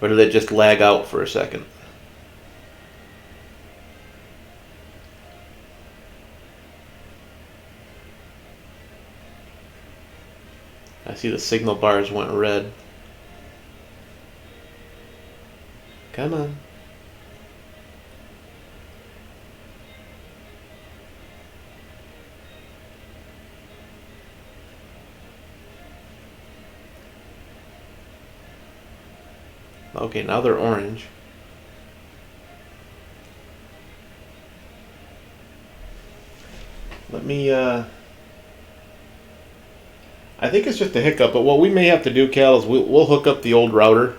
Or did it just lag out for a second? I see the signal bars went red. Come on. Okay, now they're orange. Let me, I think it's just a hiccup, but what we may have to do, Cal, is we'll hook up the old router.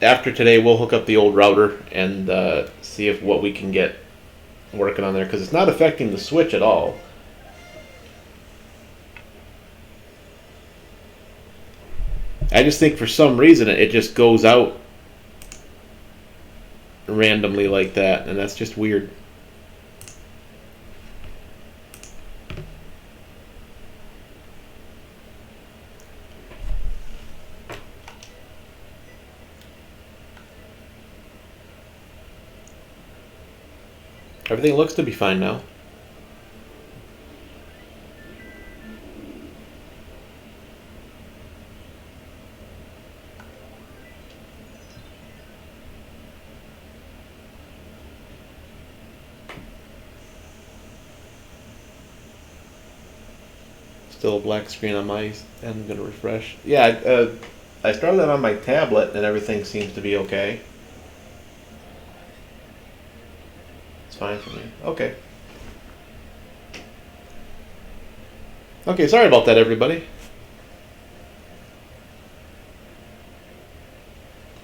After today, we'll hook up the old router and see if what we can get working on there, because it's not affecting the switch at all. I just think for some reason it just goes out randomly like that, and that's just weird. Everything looks to be fine now. Still a black screen on my end. I'm going to refresh. Yeah, I started it on my tablet and everything seems to be okay. It's fine for me. Okay. Okay, sorry about that, everybody.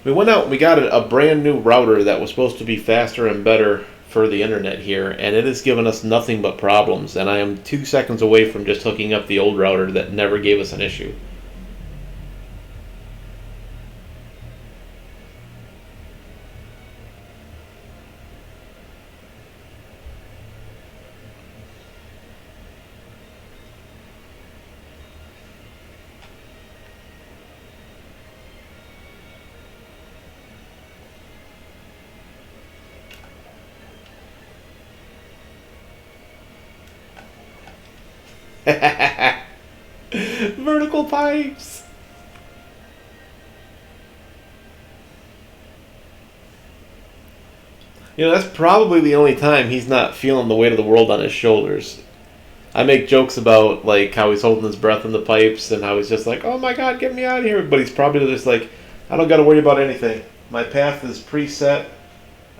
We went out and we got a brand new router that was supposed to be faster and better for the internet here, and it has given us nothing but problems, and I am 2 seconds away from just hooking up the old router that never gave us an issue. Vertical pipes. You know, that's probably the only time he's not feeling the weight of the world on his shoulders. I make jokes about like how he's holding his breath in the pipes and how he's just like, "Oh my God, get me out of here!" But he's probably just like, "I don't got to worry about anything. My path is preset.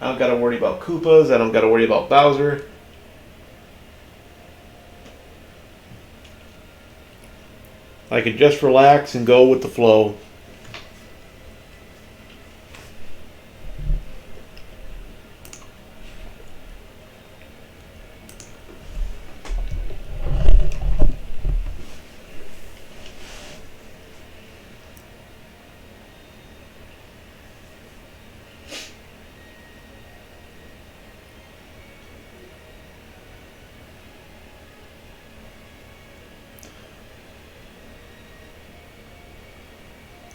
I don't got to worry about Koopas. I don't got to worry about Bowser." I could just relax and go with the flow.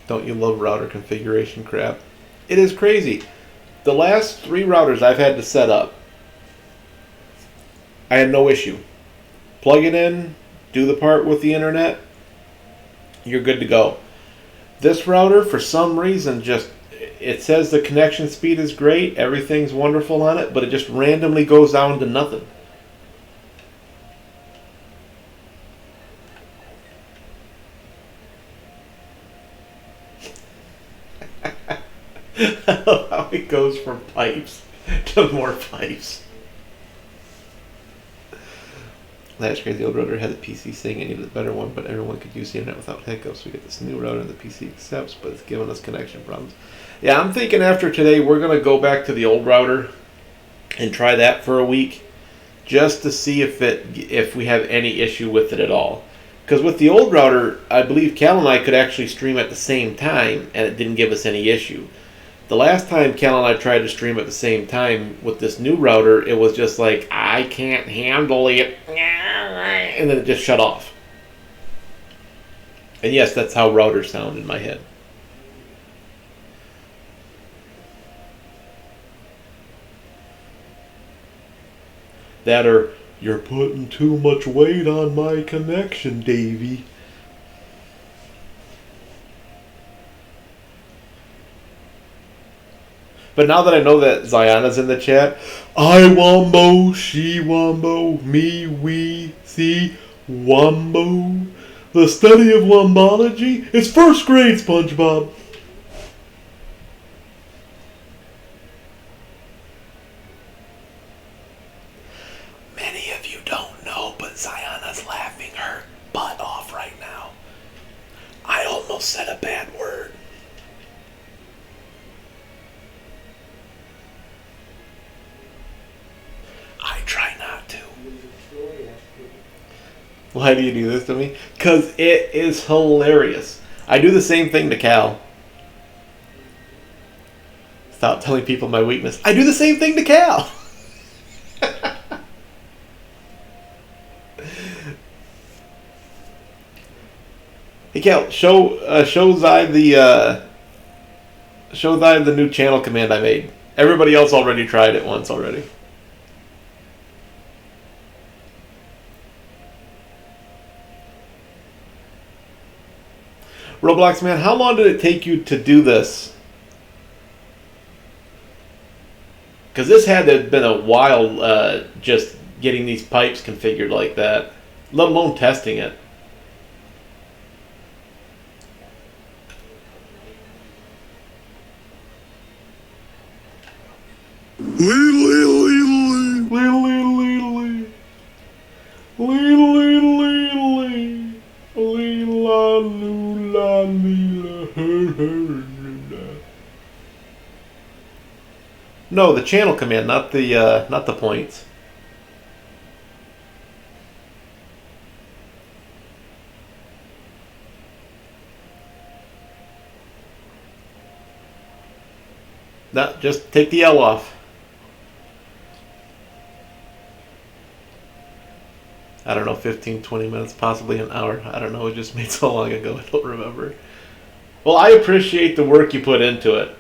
Don't you love router configuration crap? It is crazy. The last 3 routers I've had to set up, I had no issue. Plug it in, do the part with the internet, you're good to go. This router, for some reason, just it says the connection speed is great, everything's wonderful on it, but it just randomly goes down to nothing. I love how it goes from pipes to more pipes. That's crazy. The old router had the PC saying it needed a better one, but everyone could use the internet without hiccups. We get this new router and the PC accepts, but it's giving us connection problems. Yeah, I'm thinking after today we're going to go back to the old router and try that for a week just to see if we have any issue with it at all. Because with the old router, I believe Cal and I could actually stream at the same time and it didn't give us any issue. The last time Cal and I tried to stream at the same time with this new router, it was just like, I can't handle it. and then it just shut off. And yes, that's how routers sound in my head. That or, you're putting too much weight on my connection, Davey. But now that I know that Ziana's in the chat, I wombo, she wombo, me, we, see, wombo. The study of wombology is first grade, SpongeBob. Many of you don't know, but Ziana's laughing her butt off right now. I almost said a bad word. I try not to. Why do you do this to me? Because it is hilarious. I do the same thing to Cal. Stop telling people my weakness. I do the same thing to Cal. Hey Cal, show Zai the new channel command I made. Everybody else already tried it once already. Roblox man, how long did it take you to do this? Because this had to have been a while just getting these pipes configured like that, let alone testing it. No, the channel command, not the points. No, just take the L off. I don't know, 15, 20 minutes, possibly an hour. I don't know, it just made so long ago, I don't remember. Well, I appreciate the work you put into it.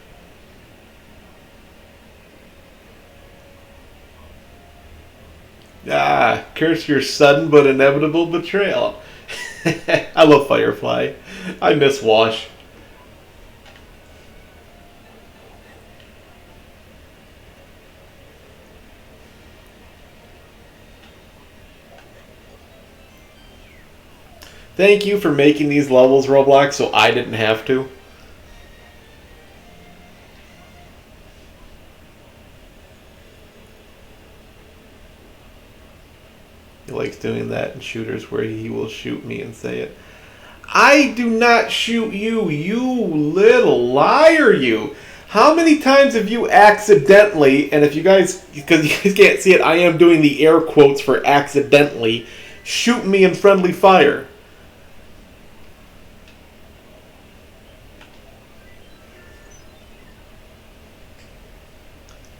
Ah, curse your sudden but inevitable betrayal. I love Firefly. I miss Wash. Thank you for making these levels, Roblox, so I didn't have to. He likes doing that in shooters where he will shoot me and say it. I do not shoot you, you little liar, you. How many times have you accidentally, and if you guys, because you guys can't see it, I am doing the air quotes for accidentally, shoot me in friendly fire?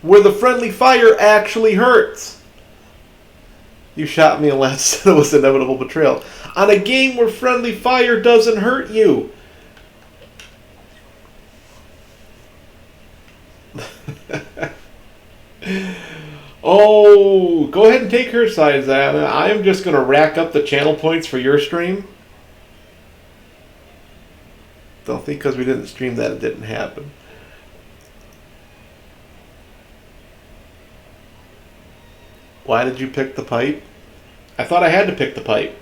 Where the friendly fire actually hurts. You shot me and last said it was inevitable betrayal. On a game where friendly fire doesn't hurt you. Oh, go ahead and take her side, Zana. I am just going to rack up the channel points for your stream. Don't think because we didn't stream that it didn't happen. Why did you pick the pipe? I thought I had to pick the pipe.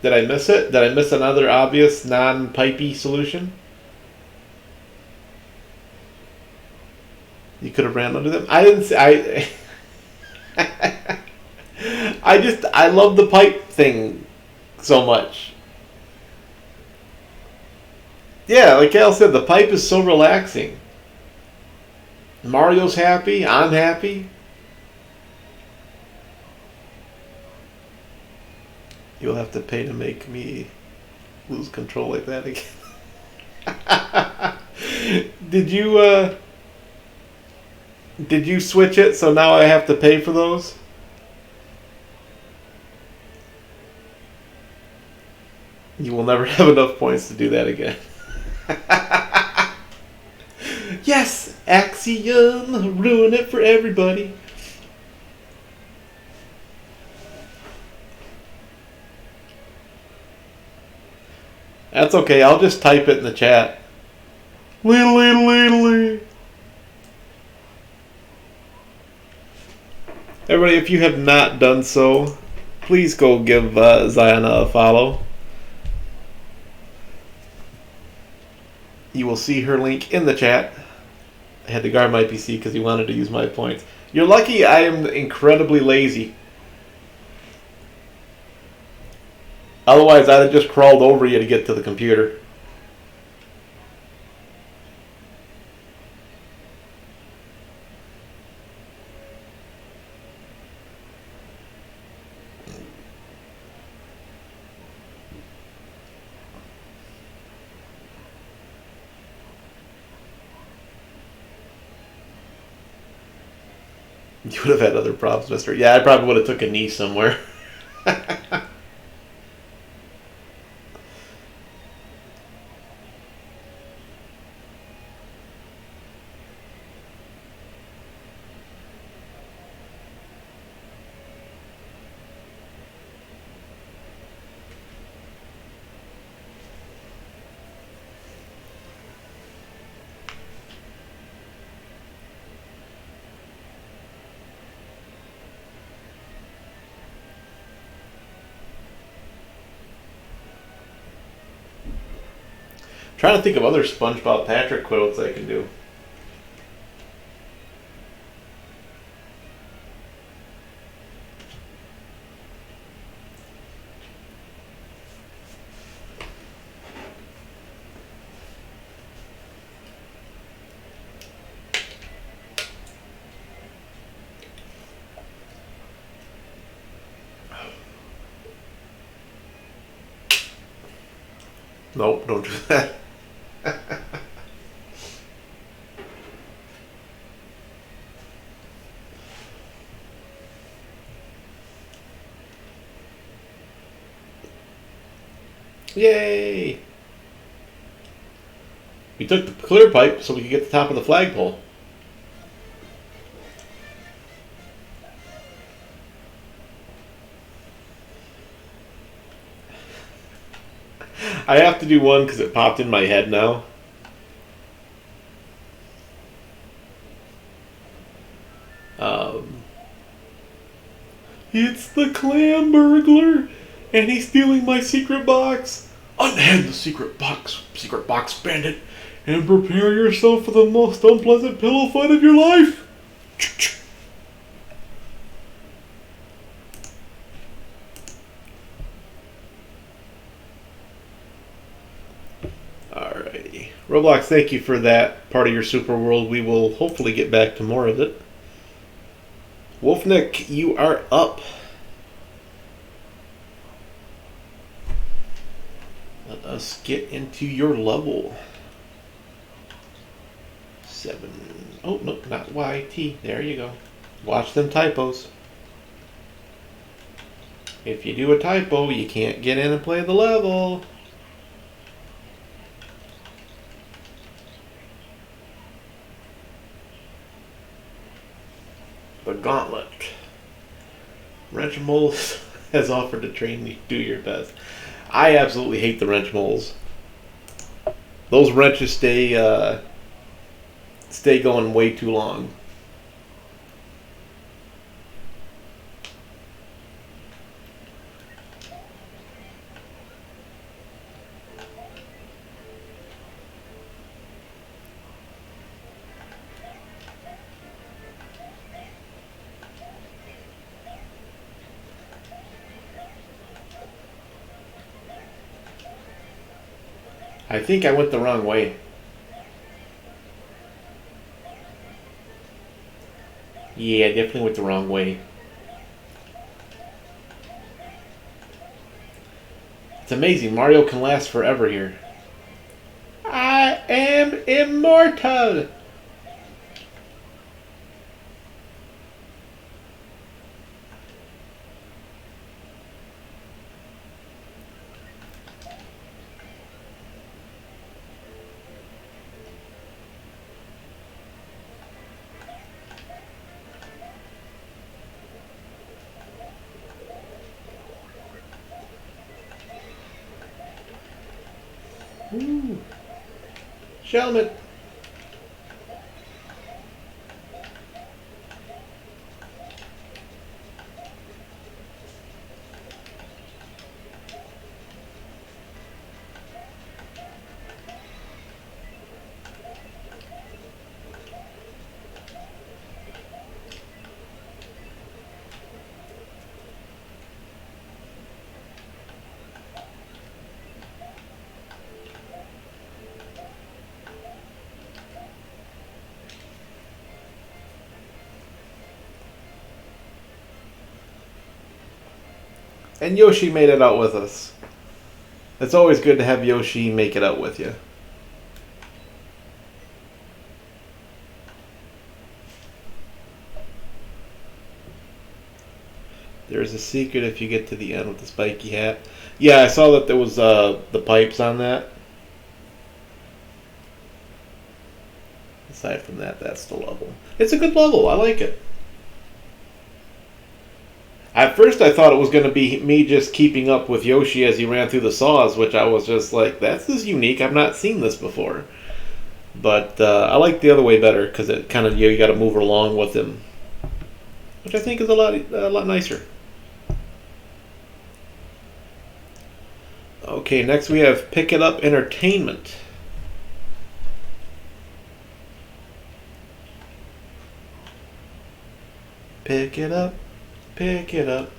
Did I miss it? Did I miss another obvious non-pipey solution? You could have ran under them. I didn't say. I love the pipe thing so much. Yeah, like Al said, the pipe is so relaxing. Mario's happy. I'm happy. You'll have to pay to make me lose control like that again. Did you switch it so now I have to pay for those? You will never have enough points to do that again. Yes! Axiom! Ruin it for everybody. That's okay, I'll just type it in the chat. Everybody, if you have not done so, please go give Ziona a follow. You will see her link in the chat. I had to guard my PC because he wanted to use my points. You're lucky I am incredibly lazy. Otherwise, I'd have just crawled over you to get to the computer. You would have had other problems, mister. Yeah, I probably would have took a knee somewhere. Trying to think of other SpongeBob Patrick quotes I can do. Nope, don't do that. Yay! We took the clear pipe so we could get to the top of the flagpole. I have to do one because it popped in my head now. It's the clam burglar, and he's stealing my secret box. Unhand the secret box bandit, and prepare yourself for the most unpleasant pillow fight of your life. Alrighty. Roblox, thank you for that part of your super world. We will hopefully get back to more of it. Wolfnick, you are up. Let us get into your level. 7. Oh, no, not YT. There you go. Watch them typos. If you do a typo, you can't get in and play the level. The Gauntlet. Wrench Moles has offered to train you. Do your best. I absolutely hate the wrench moles. Those wrenches stay going way too long. I think I went the wrong way. Yeah, I definitely went the wrong way. It's amazing. Mario can last forever here. I am immortal! Ooh. Shelmet. And Yoshi made it out with us. It's always good to have Yoshi make it out with you. There's a secret if you get to the end with the spiky hat. Yeah, I saw that there was the pipes on that. Aside from that, that's the level. It's a good level. I like it. At first, I thought it was going to be me just keeping up with Yoshi as he ran through the saws, which I was just like, that's just unique. I've not seen this before. But I like the other way better because it kind of you got to move along with him, which I think is a lot nicer. Okay, next we have Pick It Up Entertainment. Pick it up, pick it up,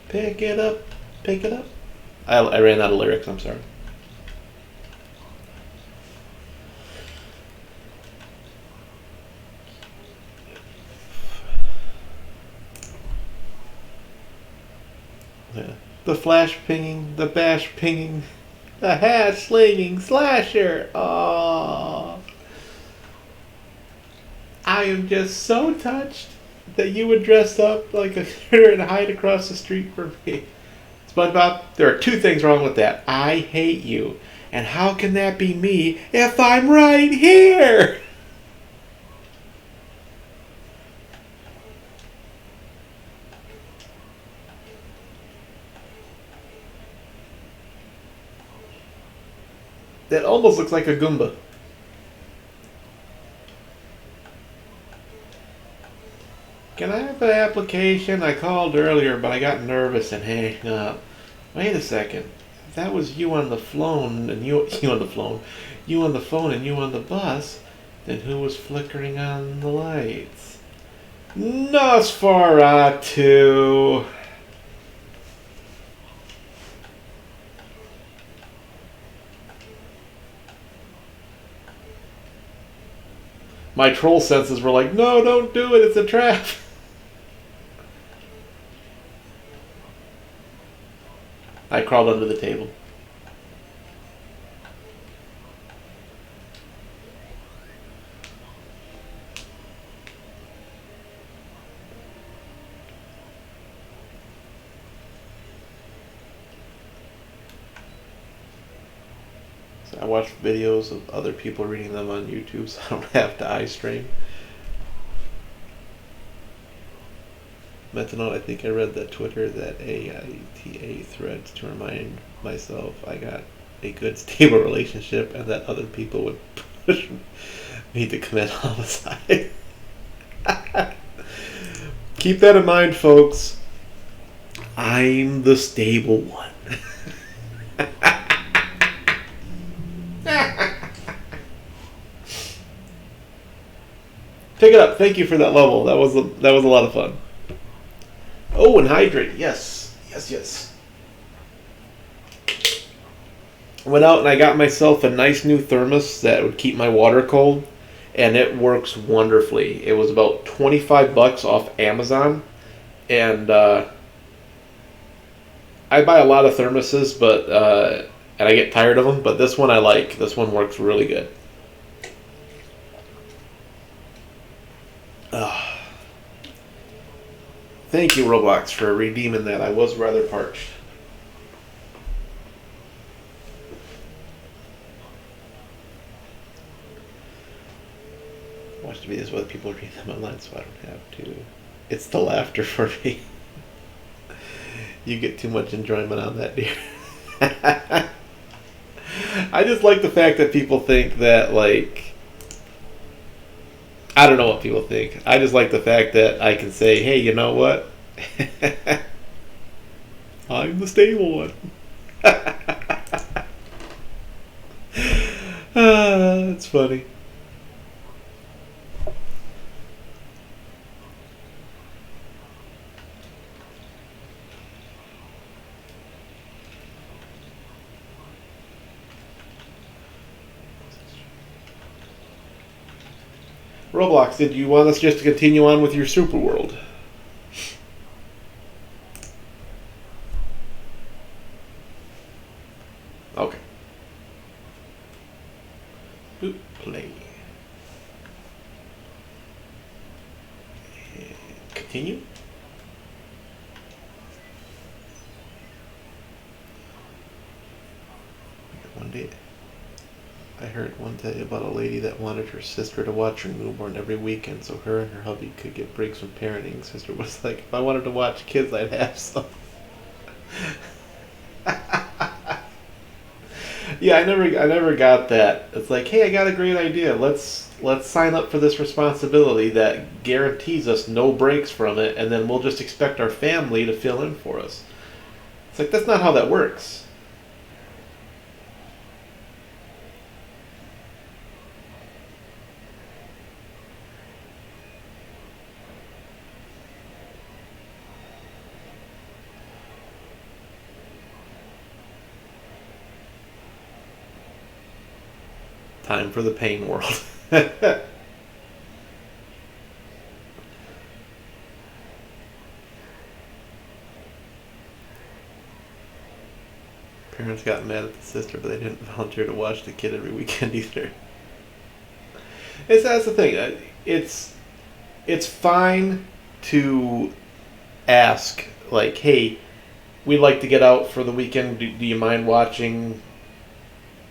pick it up, pick it up. I ran out of lyrics, I'm sorry. Yeah. The flash pinging, the bash pinging, the hat slinging slasher. Oh, I am just so touched that you would dress up like a critter and hide across the street for me. SpongeBob, there are two things wrong with that. I hate you. And how can that be me if I'm right here? That almost looks like a Goomba. Can I have an application? I called earlier, but I got nervous and hung up. Wait a second. If that was you on the phone and you on the phone, you on the phone and you on the bus, then who was flickering on the lights? Nosferatu. My troll senses were like, no, don't do it, it's a trap. I crawled under the table. So I watched videos of other people reading them on YouTube so I don't have to eye strain. Meant to note, I think I read that Twitter that AITA threads to remind myself I got a good stable relationship and that other people would push me to commit homicide. Keep that in mind, folks. I'm the stable one. Pick it up. Thank you for that level. That was a lot of fun. Oh, and hydrate. Yes. Yes. Went out and I got myself a nice new thermos that would keep my water cold, and it works wonderfully. It was about $25 off Amazon, and I buy a lot of thermoses, but and I get tired of them. But this one I like. This one works really good. Thank you, Roblox, for redeeming that. I was rather parched. Watch the videos while people read them online so I don't have to. It's the laughter for me. You get too much enjoyment on that, dear. I I just like the fact that people think that, like, I don't know what people think. I just like the fact that I can say, hey, you know what? I'm the stable one. It's funny. Roblox, did you want us just to continue on with your super world? Okay. Boop, play. And continue. One day, I heard one day about a lady that wanted her sister to watch her newborn every weekend so her and her hubby could get breaks from parenting. Sister was like, if I wanted to watch kids, I'd have some. Yeah, I never got that. It's like, hey, I got a great idea. Let's sign up for this responsibility that guarantees us no breaks from it, and then we'll just expect our family to fill in for us. It's like, that's not how that works. Time for the pain world. Parents got mad at the sister, but they didn't volunteer to watch the kid every weekend either. That's the thing. It's fine to ask, like, hey, we'd like to get out for the weekend. Do you mind watching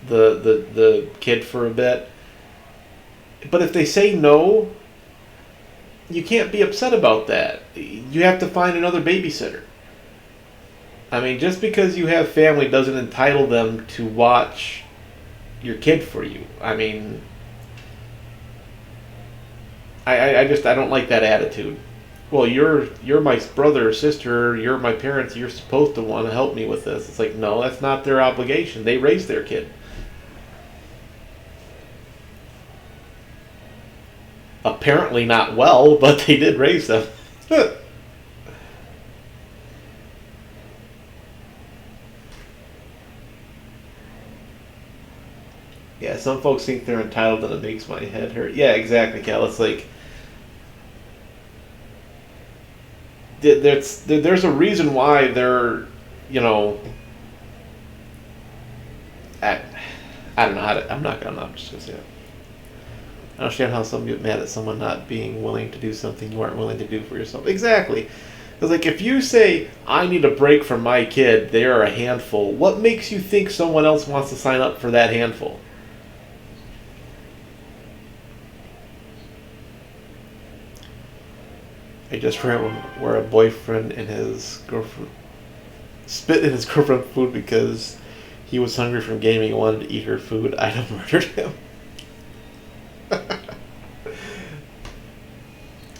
the kid for a bit? But if they say no, you can't be upset about that. You have to find another babysitter. I mean, just because you have family doesn't entitle them to watch your kid for you. I mean, I don't like that attitude. Well, you're my brother or sister, you're my parents, you're supposed to want to help me with this. It's like, no, that's not their obligation. They raised their kid. Apparently not well, but they did raise them. Yeah, some folks think they're entitled and it makes my head hurt. Yeah, exactly, Cal. It's like, there's a reason why they're, you know, I don't know how to, I'm just going to say it. I understand how some get mad at someone not being willing to do something you aren't willing to do for yourself. Exactly. It's like, if you say, I need a break from my kid, they are a handful, what makes you think someone else wants to sign up for that handful? I just read where a boyfriend and his girlfriend spit in his girlfriend's food because he was hungry from gaming and wanted to eat her food. I'd have murdered him.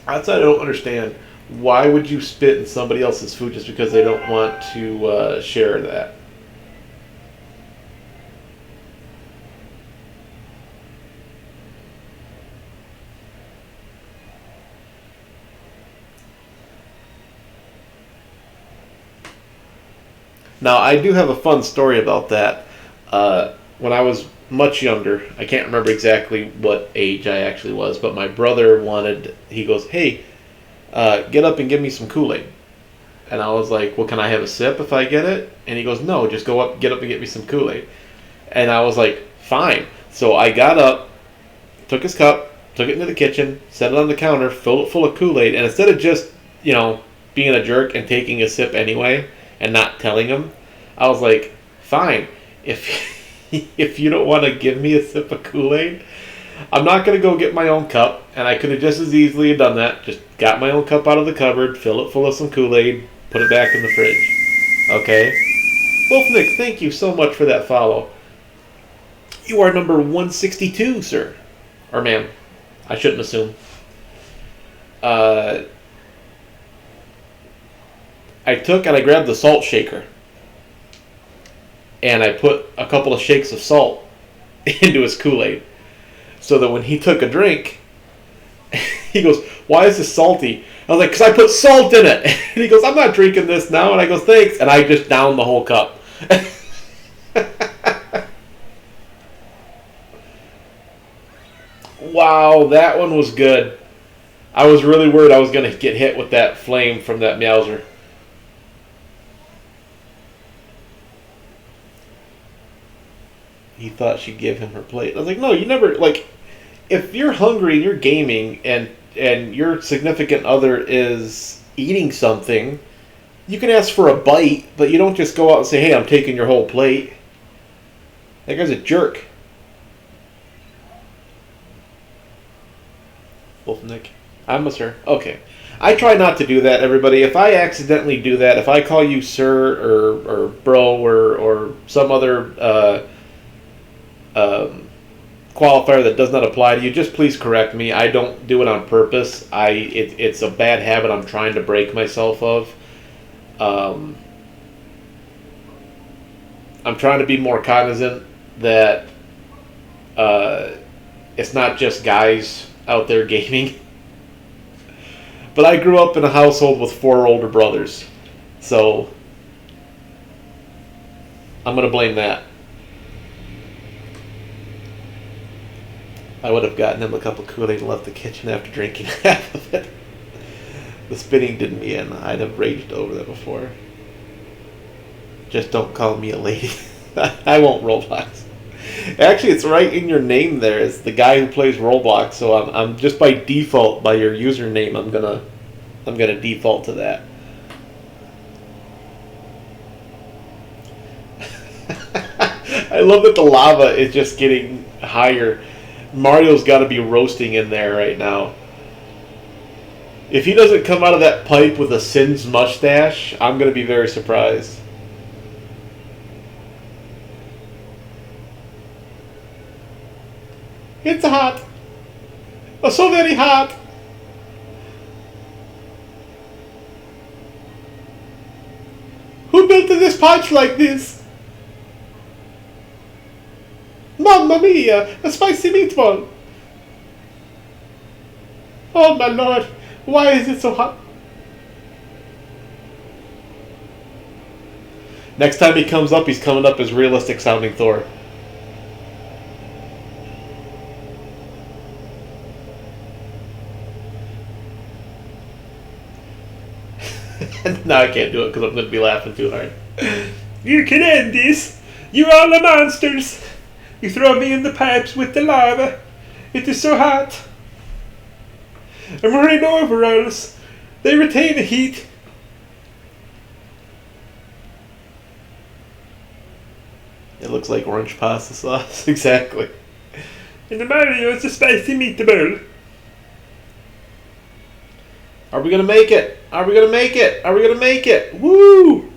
That's what I don't understand. Why would you spit in somebody else's food just because they don't want to share that? Now, I do have a fun story about that. When I was much younger, I can't remember exactly what age I actually was, but my brother he goes, hey, get up and give me some Kool-Aid. And I was like, well, can I have a sip if I get it? And he goes, no, just get up and get me some Kool-Aid. And I was like, fine. So I got up, took his cup, took it into the kitchen, set it on the counter, filled it full of Kool-Aid, and instead of just, being a jerk and taking a sip anyway and not telling him, I was like, fine. If you don't want to give me a sip of Kool-Aid, I'm not going to go get my own cup, and I could have just as easily done that. Just got my own cup out of the cupboard, fill it full of some Kool-Aid, put it back in the fridge. Okay? Wolfnick, thank you so much for that follow. You are number 162, sir. Or ma'am. I shouldn't assume. I took and I grabbed the salt shaker. And I put a couple of shakes of salt into his Kool-Aid. So that when he took a drink, he goes, "Why is this salty?" I was like, "Because I put salt in it." And he goes, "I'm not drinking this now." And I go, "Thanks." And I just downed the whole cup. Wow, that one was good. I was really worried I was going to get hit with that flame from that Meowser. He thought she'd give him her plate. I was like, no, you never, like, if you're hungry and you're gaming and your significant other is eating something, you can ask for a bite, but you don't just go out and say, "Hey, I'm taking your whole plate." That guy's a jerk. Wolfnick. I'm a sir. Okay. I try not to do that, everybody. If I accidentally do that, if I call you sir or bro or some other qualifier that does not apply to you, just please correct me. I don't do it on purpose. It's a bad habit I'm trying to break myself of. I'm trying to be more cognizant that it's not just guys out there gaming. But I grew up in a household with 4 older brothers, so I'm going to blame that. I would have gotten him a cup of Kool-Aid and left the kitchen after drinking half of it. The spinning did me in. I'd have raged over that before. Just don't call me a lady. I won't Roblox. Actually, it's right in your name there. It's the guy who plays Roblox. So I'm just by default, by your username, I'm gonna default to that. I love that the lava is just getting higher. Mario's got to be roasting in there right now. If he doesn't come out of that pipe with a Sin's mustache, I'm going to be very surprised. It's hot. Oh, so very hot. Who built this punch like this? Mamma mia, a spicy meatball. Oh my lord, why is it so hot? Next time he comes up, he's coming up as realistic sounding Thor. Now I can't do it because I'm going to be laughing too hard. You can end this. You all are monsters. You throw me in the pipes with the lava. It is so hot. I'm wearing overalls. They retain the heat. It looks like orange pasta sauce. Exactly. And the Mario is a spicy meatball. Are we going to make it? Are we going to make it? Are we going to make it? Woo!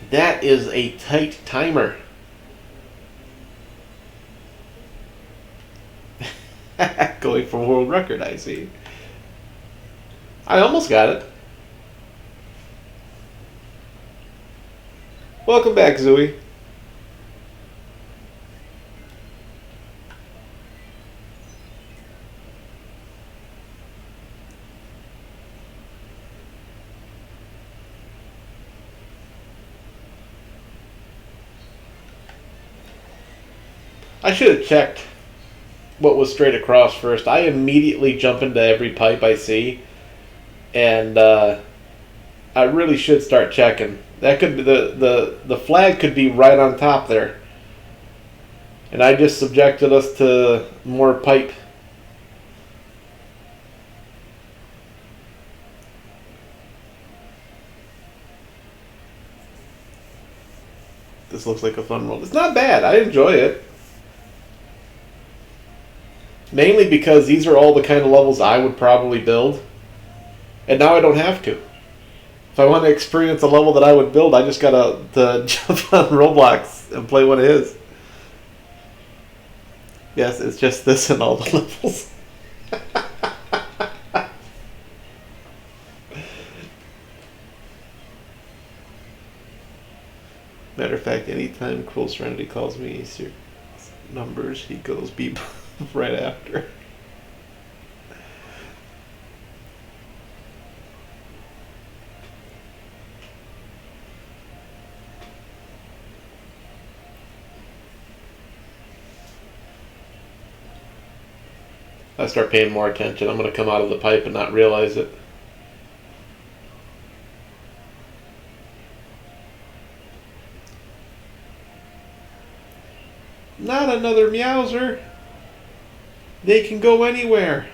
That is a tight timer. Going for world record, I see. I almost got it. Welcome back, Zooey. I should have checked what was straight across first. I immediately jump into every pipe I see, and I really should start checking. That could be the flag could be right on top there, and I just subjected us to more pipe. This looks like a fun world. It's not bad. I enjoy it. Mainly because these are all the kind of levels I would probably build. And now I don't have to. If I want to experience a level that I would build, I just gotta to jump on Roblox and play one of his. Yes, it's just this in all the levels. Matter of fact, anytime Cruel Serenity calls me numbers, he goes beep right after. I start paying more attention. I'm going to come out of the pipe and not realize it. Not another Meowser. They can go anywhere.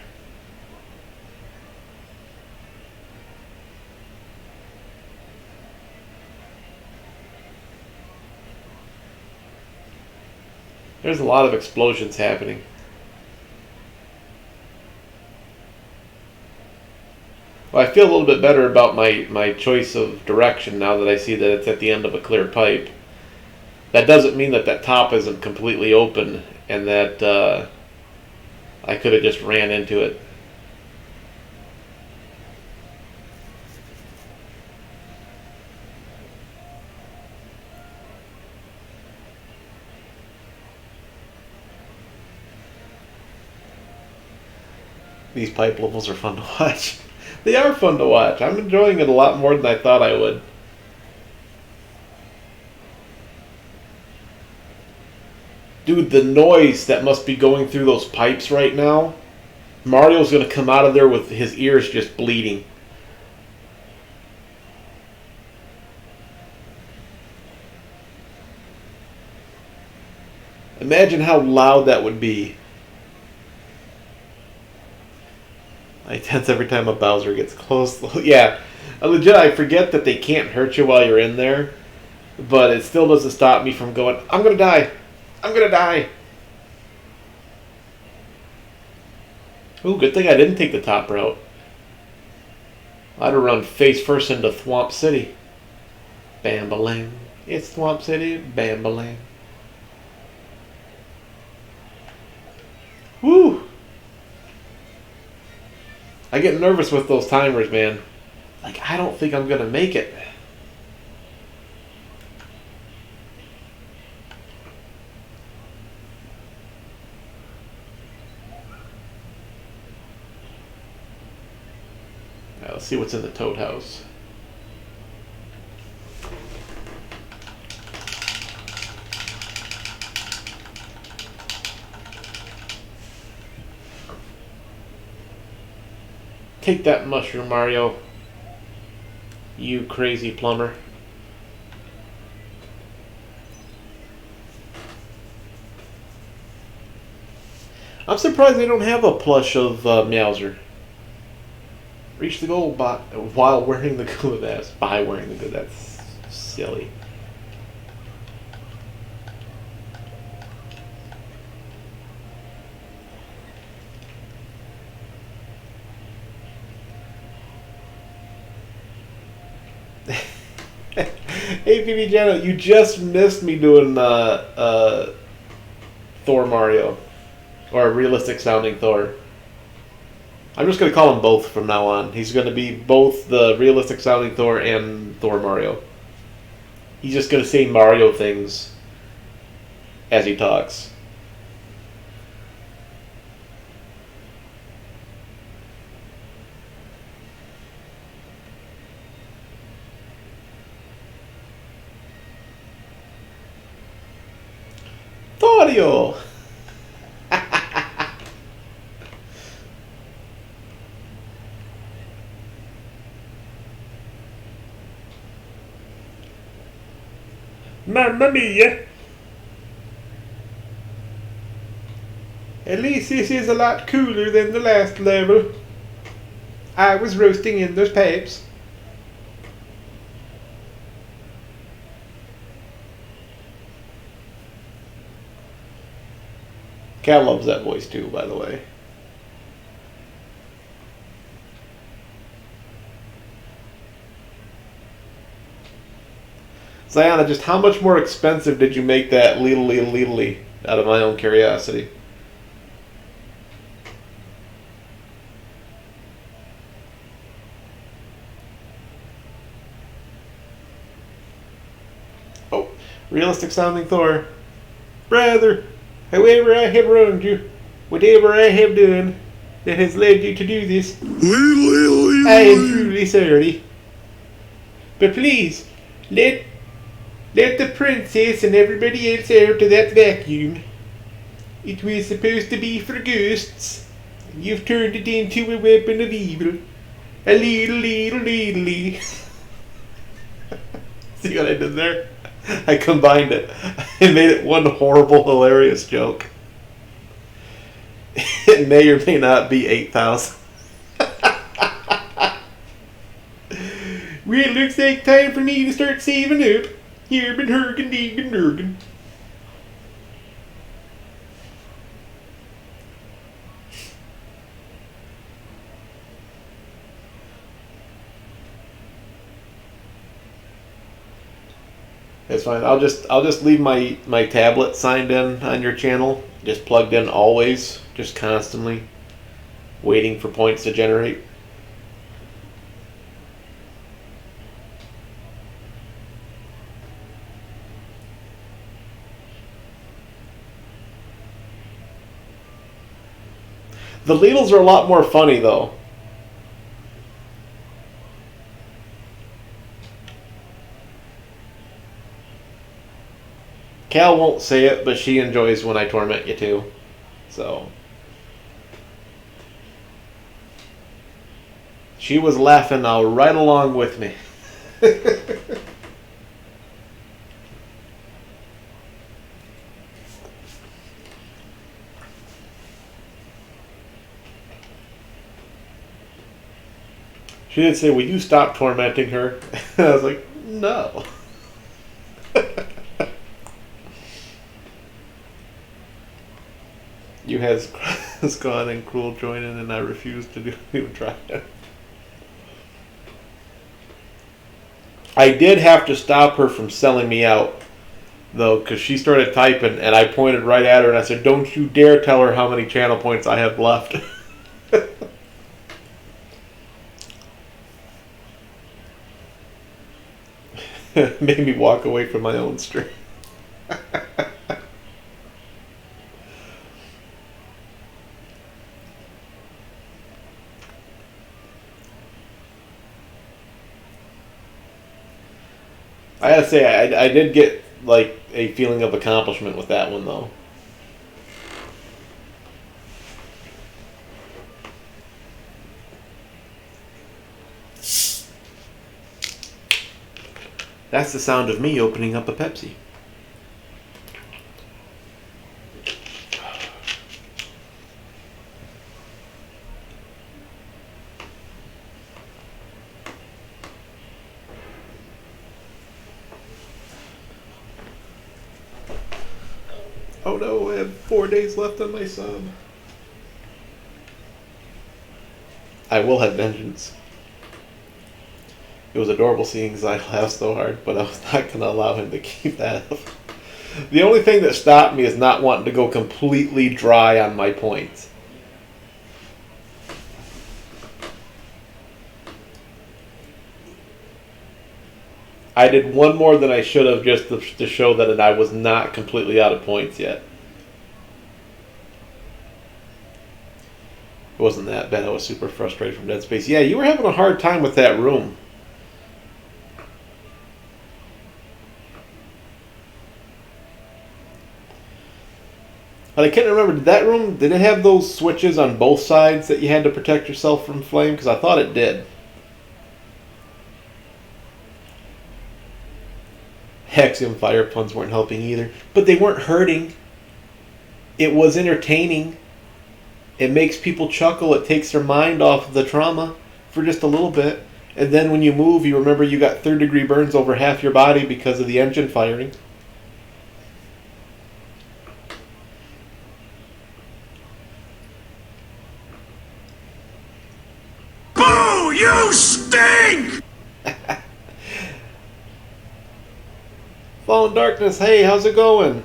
There's a lot of explosions happening. Well, I feel a little bit better about my choice of direction now that I see that it's at the end of a clear pipe. That doesn't mean that that top isn't completely open and that I could have just ran into it. These pipe levels are fun to watch. They are fun to watch. I'm enjoying it a lot more than I thought I would. Dude, the noise that must be going through those pipes right now. Mario's going to come out of there with his ears just bleeding. Imagine how loud that would be. I tense every time a Bowser gets close. Yeah, legit, I forget that they can't hurt you while you're in there. But it still doesn't stop me from going, I'm going to die. I'm going to die. Ooh, good thing I didn't take the top route. I'd have run face first into Thwomp City. Bam-ba-lang. It's Thwomp City. Bam-ba-lang. Woo! I get nervous with those timers, man. Like, I don't think I'm going to make it. Now, let's see what's in the Toad House. Take that mushroom, Mario. You crazy plumber. I'm surprised they don't have a plush of Meowser. Reach the goal while wearing the good. That's by wearing the good. That's silly. Hey, PB Jano, you just missed me doing Thor Mario. Or a realistic sounding Thor. I'm just going to call him both from now on. He's going to be both the realistic sounding Thor and Thor Mario. He's just going to say Mario things as he talks. Thorio! Mamma mia! At least this is a lot cooler than the last level. I was roasting in those pipes. Cal loves that voice too, by the way. Ziana, just how much more expensive did you make that Leedly out of my own curiosity? Oh, realistic sounding Thor. Brother, however I have wronged you, whatever I have done that has led you to do this, I am truly sorry. But please, let the princess and everybody else out of that vacuum. It was supposed to be for ghosts. You've turned it into a weapon of evil. A little. See what I did there? I combined it. I made it one horrible, hilarious joke. It may or may not be 8,000. Well, it looks like time for me to start saving up. Here, been Hergen, Degen, Durgen. That's fine. I'll just leave my tablet signed in on your channel, just plugged in always, just constantly waiting for points to generate. The Lidls are a lot more funny though. Cal won't say it, but she enjoys when I torment you too. So she was laughing right along with me. She did say, "Will you stop tormenting her?" And I was like, "No." You has gone and cruel joining, and I refuse to even try it. I did have to stop her from selling me out, though, because she started typing, and I pointed right at her, and I said, "Don't you dare tell her how many channel points I have left." Made me walk away from my own stream. I gotta say, I did get like a feeling of accomplishment with that one, though. That's the sound of me opening up a Pepsi. Oh no, I have 4 days left on my sub. I will have vengeance. It was adorable seeing Zy laugh so hard, but I was not going to allow him to keep that up. The only thing that stopped me is not wanting to go completely dry on my points. I did one more than I should have just to show that I was not completely out of points yet. It wasn't that bad. I was super frustrated from Dead Space. Yeah, you were having a hard time with that room. But I can't remember, did it have those switches on both sides that you had to protect yourself from flame? Because I thought it did. Hexium fire puns weren't helping either. But they weren't hurting. It was entertaining. It makes people chuckle. It takes their mind off of the trauma for just a little bit. And then when you move, you remember you got third-degree burns over half your body because of the engine firing. You stink! Fallen Darkness, hey, how's it going?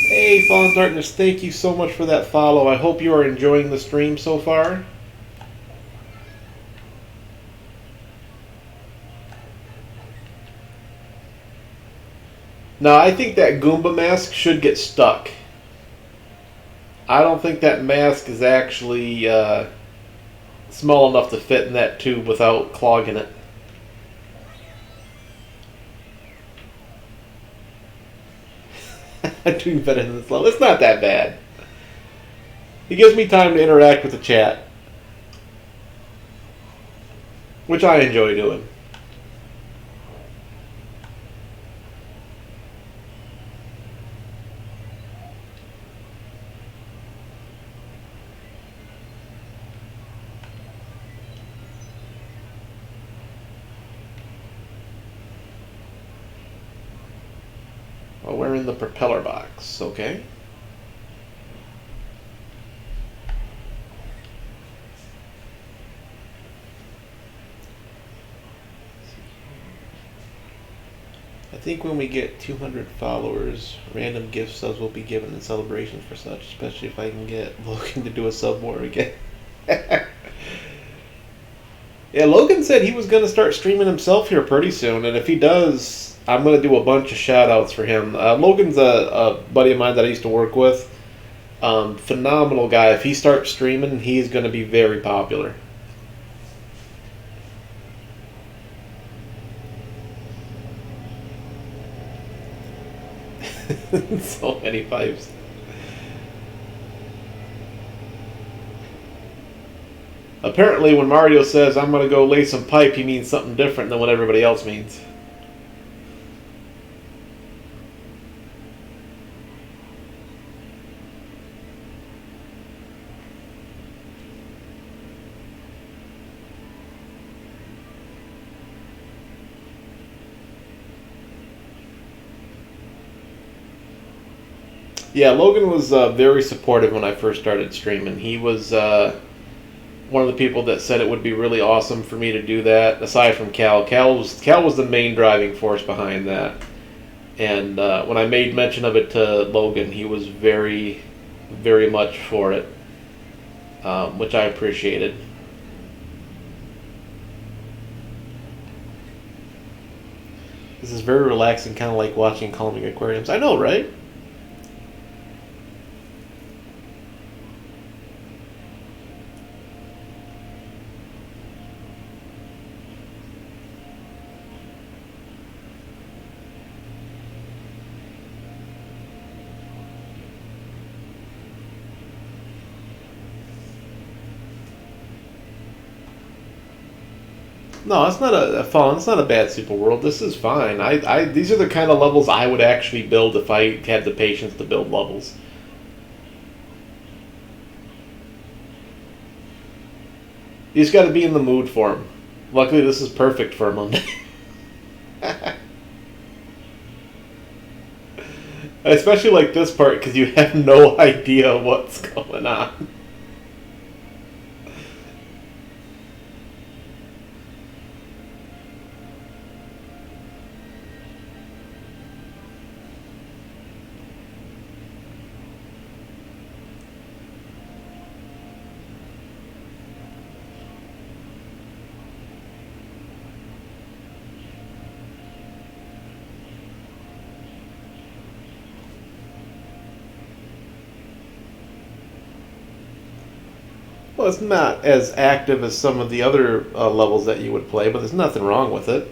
Hey, Fallen Darkness, thank you so much for that follow. I hope you are enjoying the stream so far. Now, I think that Goomba mask should get stuck. I don't think that mask is actually small enough to fit in that tube without clogging it. I'm doing better than this level. It's not that bad. It gives me time to interact with the chat, which I enjoy doing. Well, we're in the propeller box, okay? I think when we get 200 followers, random gift subs will be given in celebration for such, especially if I can get Logan to do a sub war again. Yeah, Logan said he was going to start streaming himself here pretty soon, and if he does, I'm going to do a bunch of shout-outs for him. Logan's a buddy of mine that I used to work with. Phenomenal guy. If he starts streaming, he's going to be very popular. So many pipes. Apparently, when Mario says, I'm going to go lay some pipe, he means something different than what everybody else means. Yeah, Logan was very supportive when I first started streaming. He was one of the people that said it would be really awesome for me to do that. Aside from Cal, Cal was the main driving force behind that. And when I made mention of it to Logan, he was very, very much for it, which I appreciated. This is very relaxing, kind of like watching calming aquariums. I know, right? No, it's not a fun. It's not a bad super world. This is fine. These are the kind of levels I would actually build if I had the patience to build levels. You just got to be in the mood for them. Luckily, this is perfect for a Monday. Especially like this part, because you have no idea what's going on. Well, it's not as active as some of the other levels that you would play, but there's nothing wrong with it.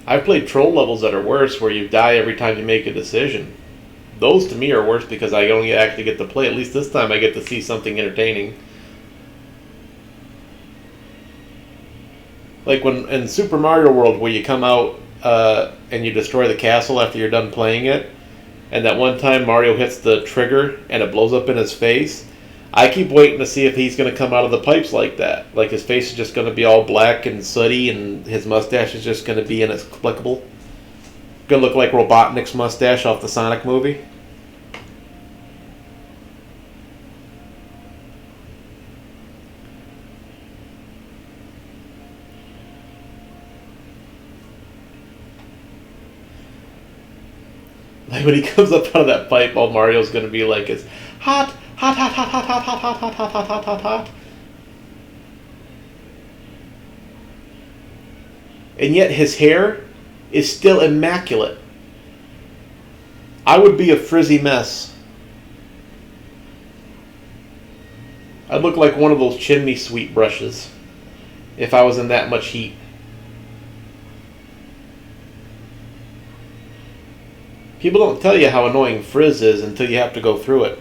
I've played troll levels that are worse, where you die every time you make a decision. Those to me are worse because I only actually get to play. At least this time I get to see something entertaining. Like when in Super Mario World, where you come out and you destroy the castle after you're done playing it, and that one time Mario hits the trigger and it blows up in his face. I keep waiting to see if he's going to come out of the pipes like that. Like his face is just going to be all black and sooty, and his mustache is just going to be inexplicable. Going to look like Robotnik's mustache off the Sonic movie. Like when he comes up out of that pipe, all Mario's going to be like is hot, hot, hot, hot, hot, hot, hot, hot, hot, hot, hot, hot, hot, hot. And yet his hair is still immaculate. I would be a frizzy mess. I'd look like one of those chimney sweep brushes if I was in that much heat. People don't tell you how annoying frizz is until you have to go through it.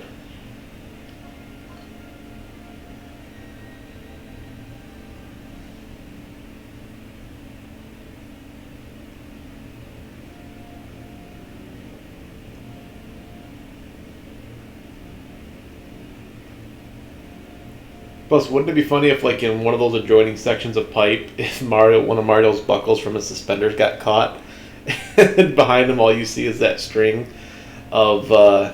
Plus, wouldn't it be funny if, like, in one of those adjoining sections of pipe, if one of Mario's buckles from his suspenders got caught, and behind him all you see is that string of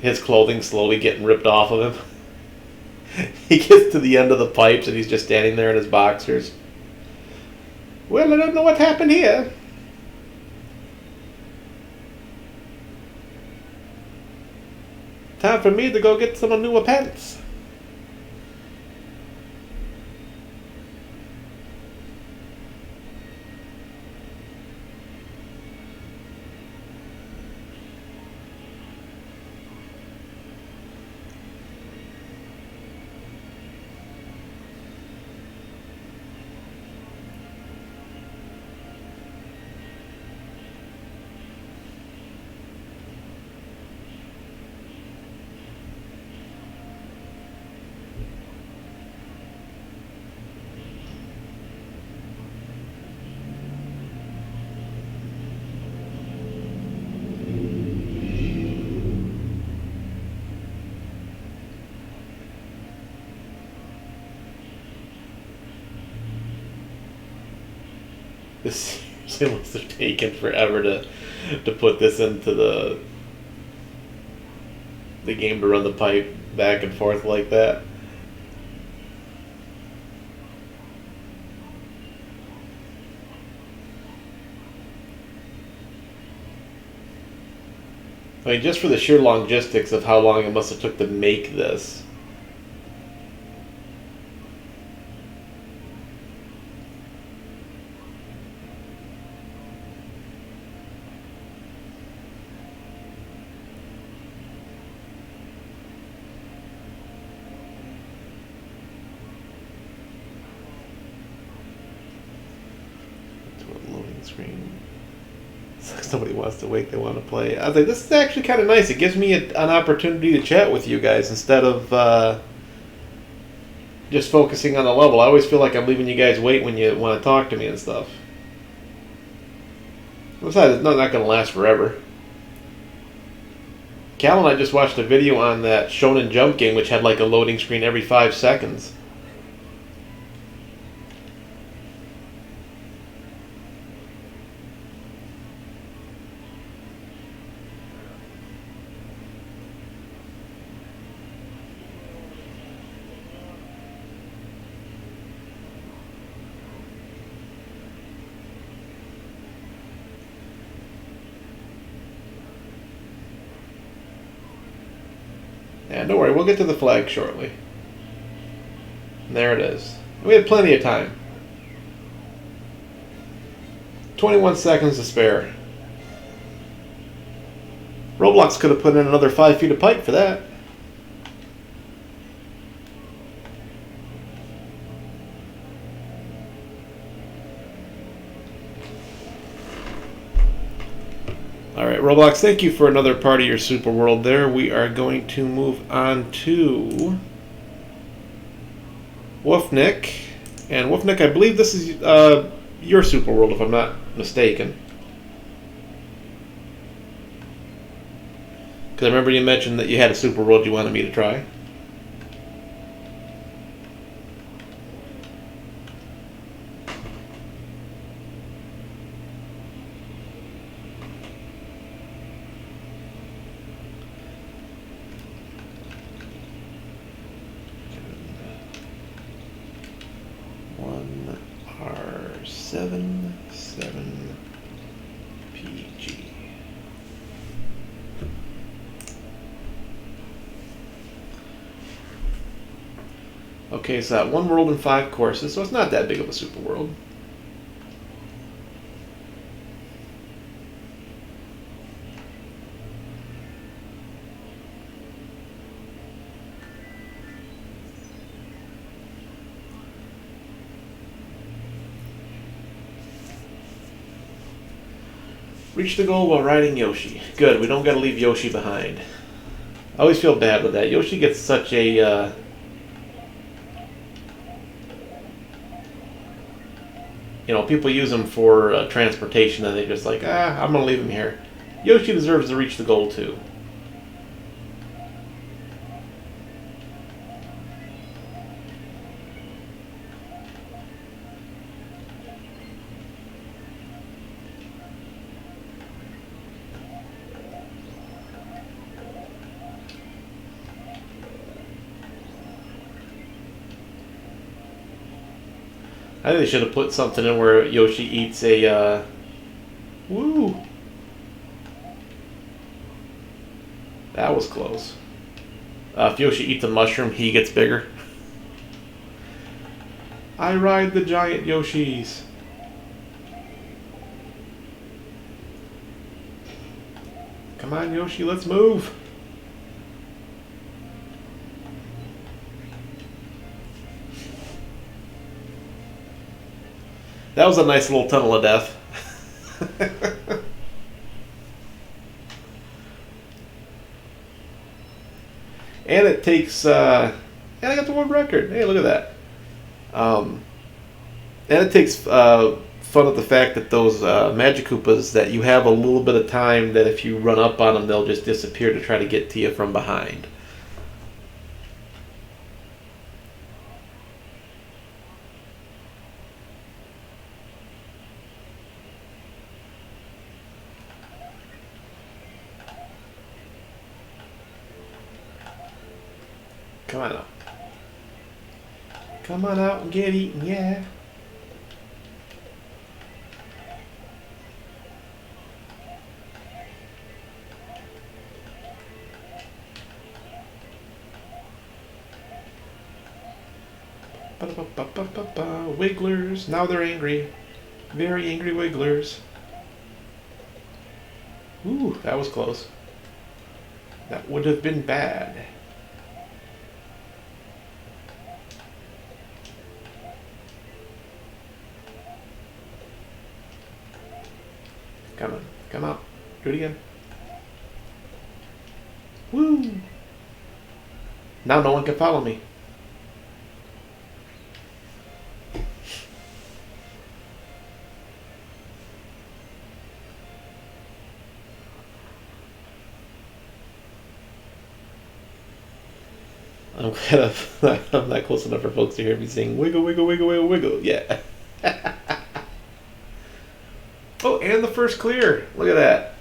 his clothing slowly getting ripped off of him. He gets to the end of the pipes and he's just standing there in his boxers. Well, I don't know what happened here. Time for me to go get some newer pants. This seriously must have taken forever to put this into the game to run the pipe back and forth like that. I mean, just for the sheer logistics of how long it must have took to make this. Screen. Somebody wants to wake, they want to play. I was like, this is actually kind of nice. It gives me an opportunity to chat with you guys instead of just focusing on the level. I always feel like I'm leaving you guys wait when you want to talk to me and stuff. Besides, it's not going to last forever. Cal and I just watched a video on that Shonen Jump game, which had like a loading screen every 5 seconds. Yeah, don't worry, we'll get to the flag shortly. And there it is. We had plenty of time. 21 seconds to spare. Roblox could have put in another 5 feet of pipe for that. Alright, Roblox, thank you for another part of your super world there. We are going to move on to Woofnik. And Woofnik, I believe this is your super world, if I'm not mistaken. Because I remember you mentioned that you had a super world you wanted me to try. R7 7PG. Okay, so that 1 world and 5 courses, so it's not that big of a super world. Reach the goal while riding Yoshi. Good, we don't gotta leave Yoshi behind. I always feel bad with that. Yoshi gets such a, you know, people use him for transportation and they're just like, I'm gonna leave him here. Yoshi deserves to reach the goal too. I think they should have put something in where Yoshi eats a, woo! That was close. If Yoshi eats a mushroom, he gets bigger. I ride the giant Yoshis. Come on, Yoshi, let's move. That was a nice little tunnel of death. And it takes, and I got the world record. Hey, look at that. And it takes fun of the fact that those Magic Koopas, that you have a little bit of time that if you run up on them, they'll just disappear to try to get to you from behind. Come on out. Come on out and get eaten, yeah. Ba-da-ba-ba-ba-ba. Wigglers. Now they're angry. Very angry wigglers. Ooh, that was close. That would have been bad. Come on. Come out. Do it again. Woo! Now no one can follow me. I'm glad I'm not close enough for folks to hear me sing wiggle, wiggle, wiggle, wiggle, wiggle. Yeah. Oh, and the first clear. Look at that.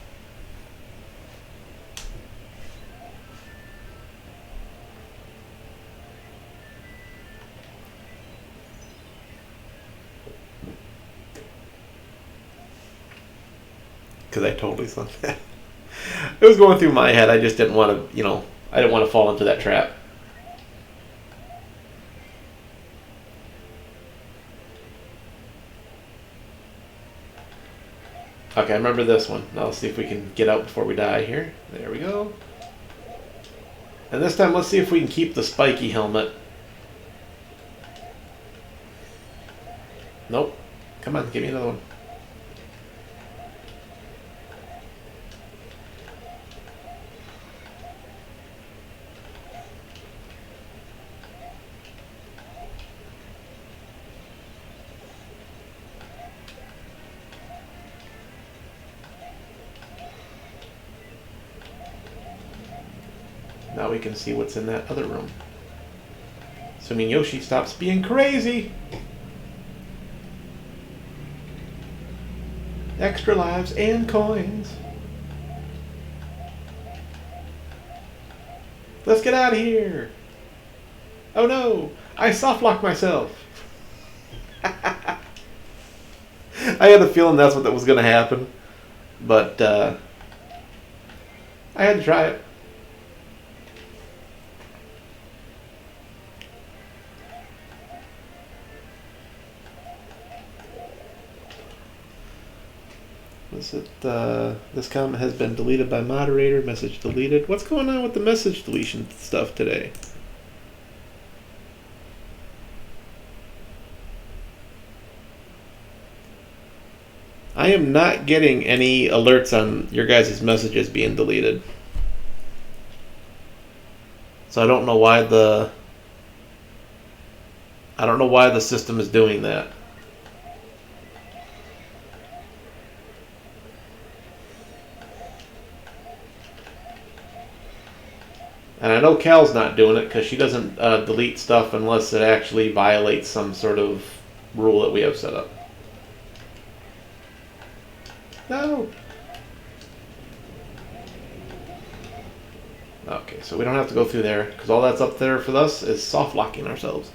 Because I totally sung that. It was going through my head. I just didn't want to, you know, I didn't want to fall into that trap. Okay, I remember this one. Now let's see if we can get out before we die here. There we go. And this time, let's see if we can keep the spiky helmet. Nope. Come on, give me another one. Now we can see what's in that other room. Assuming Yoshi stops being crazy. Extra lives and coins. Let's get out of here. Oh no, I soft locked myself. I had a feeling that's what was going to happen. But I had to try it. Was it, this comment has been deleted by moderator, message deleted. What's going on with the message deletion stuff today? I am not getting any alerts on your guys' messages being deleted. So I don't know why the system is doing that. And I know Cal's not doing it because she doesn't delete stuff unless it actually violates some sort of rule that we have set up. No. Okay, so we don't have to go through there because all that's up there for us is soft locking ourselves.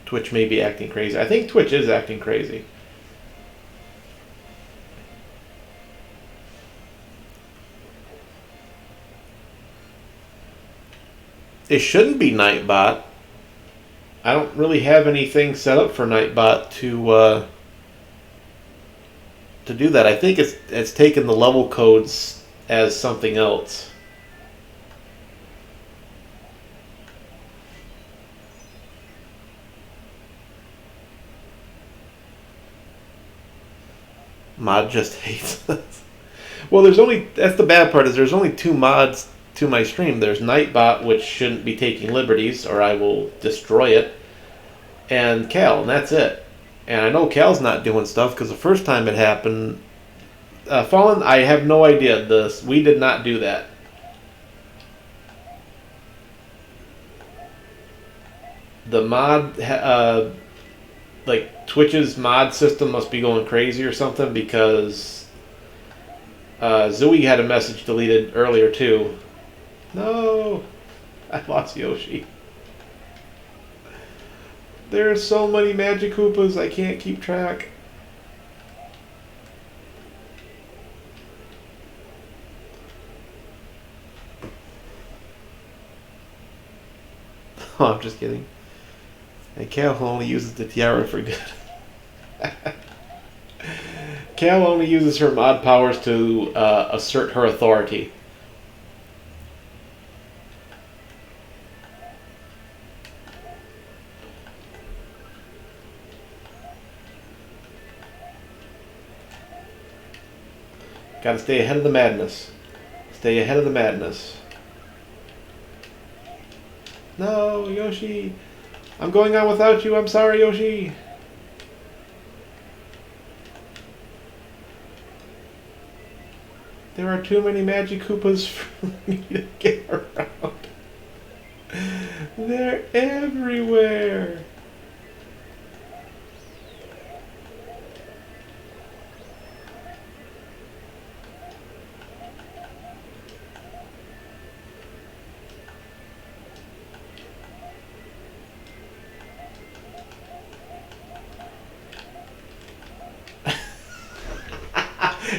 Twitch may be acting crazy. I think Twitch is acting crazy. It shouldn't be Nightbot. I don't really have anything set up for Nightbot to do that. I think it's taken the level codes as something else. Mod just hates us. Well, that's the bad part, is there's only 2 mods to my stream. There's Nightbot, which shouldn't be taking liberties or I will destroy it, and Cal, and that's it. And I know Cal's not doing stuff because the first time it happened, Fallen, I have no idea. We did not do that. The mod, like Twitch's mod system must be going crazy or something because Zooey had a message deleted earlier too. No, I lost Yoshi. There are so many Magic Koopas, I can't keep track. Oh, I'm just kidding. And Cal only uses the tiara for good. Cal only uses her mod powers to assert her authority. Gotta stay ahead of the madness. Stay ahead of the madness. No, Yoshi. I'm going on without you. I'm sorry, Yoshi. There are too many Magic Koopas for me to get around. They're everywhere.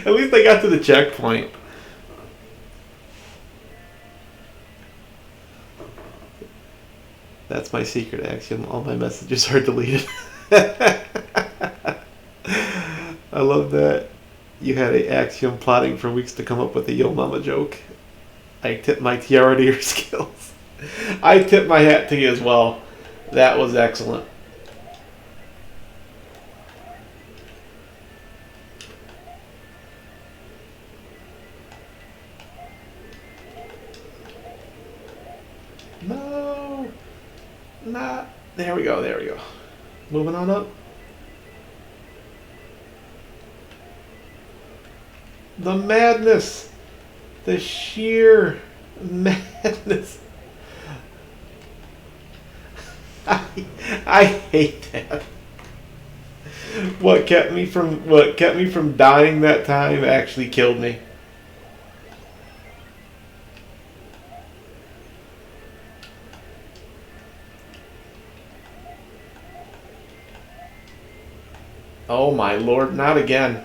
At least I got to the checkpoint. That's my secret axiom. All my messages are deleted. I love that. You had an axiom plotting for weeks to come up with a Yo Mama joke. I tip my tiara to your skills. I tip my hat to you as well. That was excellent. No, not. There we go. There we go. Moving on up. The madness, the sheer Madness. I hate that. What kept me from dying that time actually killed me. Oh my lord, not again.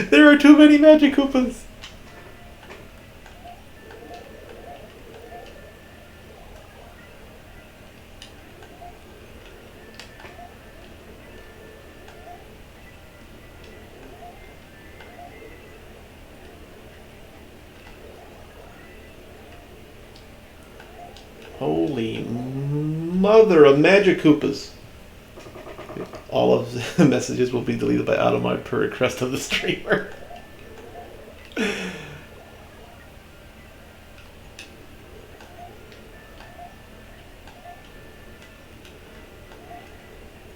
There are too many Magic Koopas. Holy mother of Magic Koopas. All of the messages will be deleted by Automod per request of the streamer.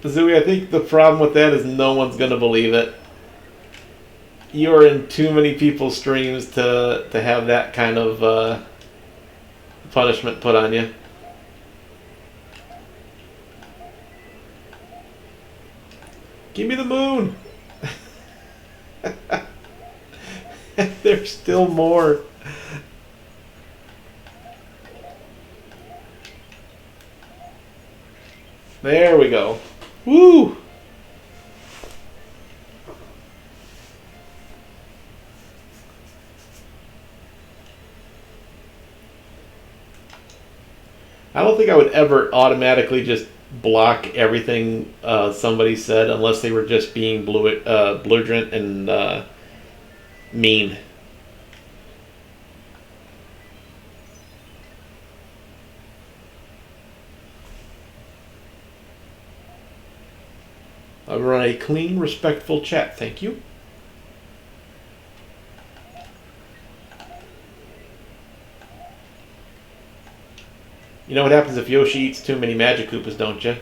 Zooey, I think the problem with that is no one's going to believe it. You're in too many people's streams to have that kind of punishment put on you. Give me the moon! There's still more. There we go. Woo! I don't think I would ever automatically just block everything somebody said unless they were just being belligerent and mean. I run a clean, respectful chat, thank you. You know what happens if Yoshi eats too many Magic Koopas, don't you?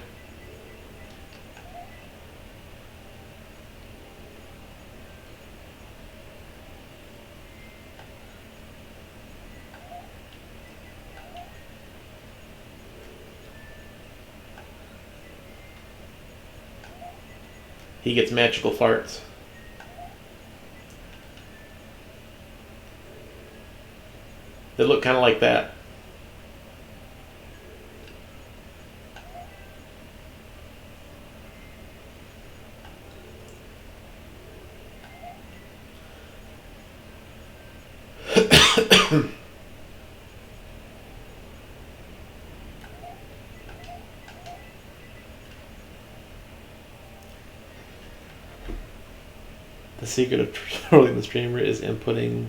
He gets magical farts. They look kind of like that. The secret of trolling the streamer is inputting.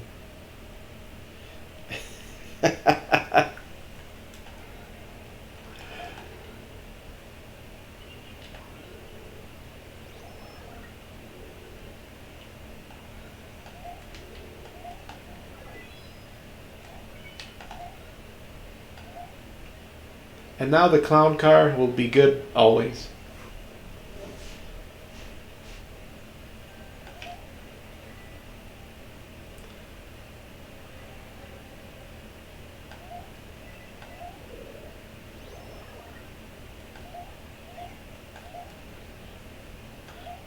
And now the clown car will be good always.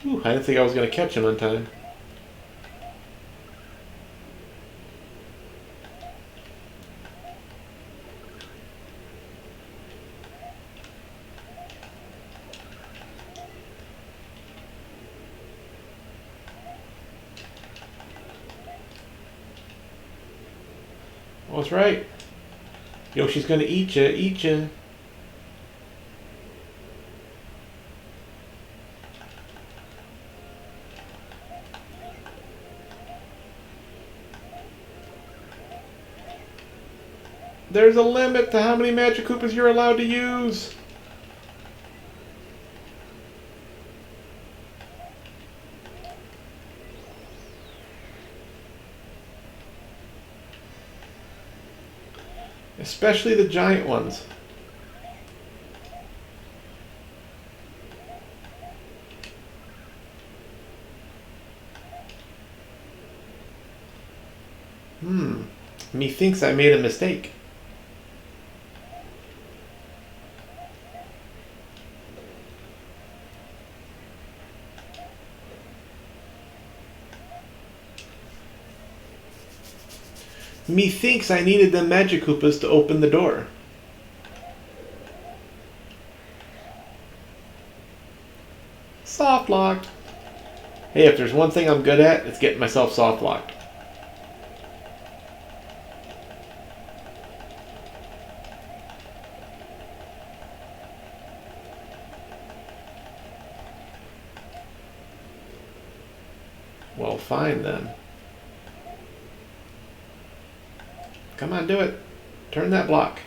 Ooh, I didn't think I was going to catch him on time. Oh, that's right. Yoshi's going to eat you, eat you. There's a limit to how many Magic Koopas you're allowed to use. Especially the giant ones. Methinks I made a mistake. Methinks I needed them magic Koopas to open the door. Soft locked. Hey, if there's one thing I'm good at, it's getting myself soft locked. Well, fine then. Come on, do it. Turn that block.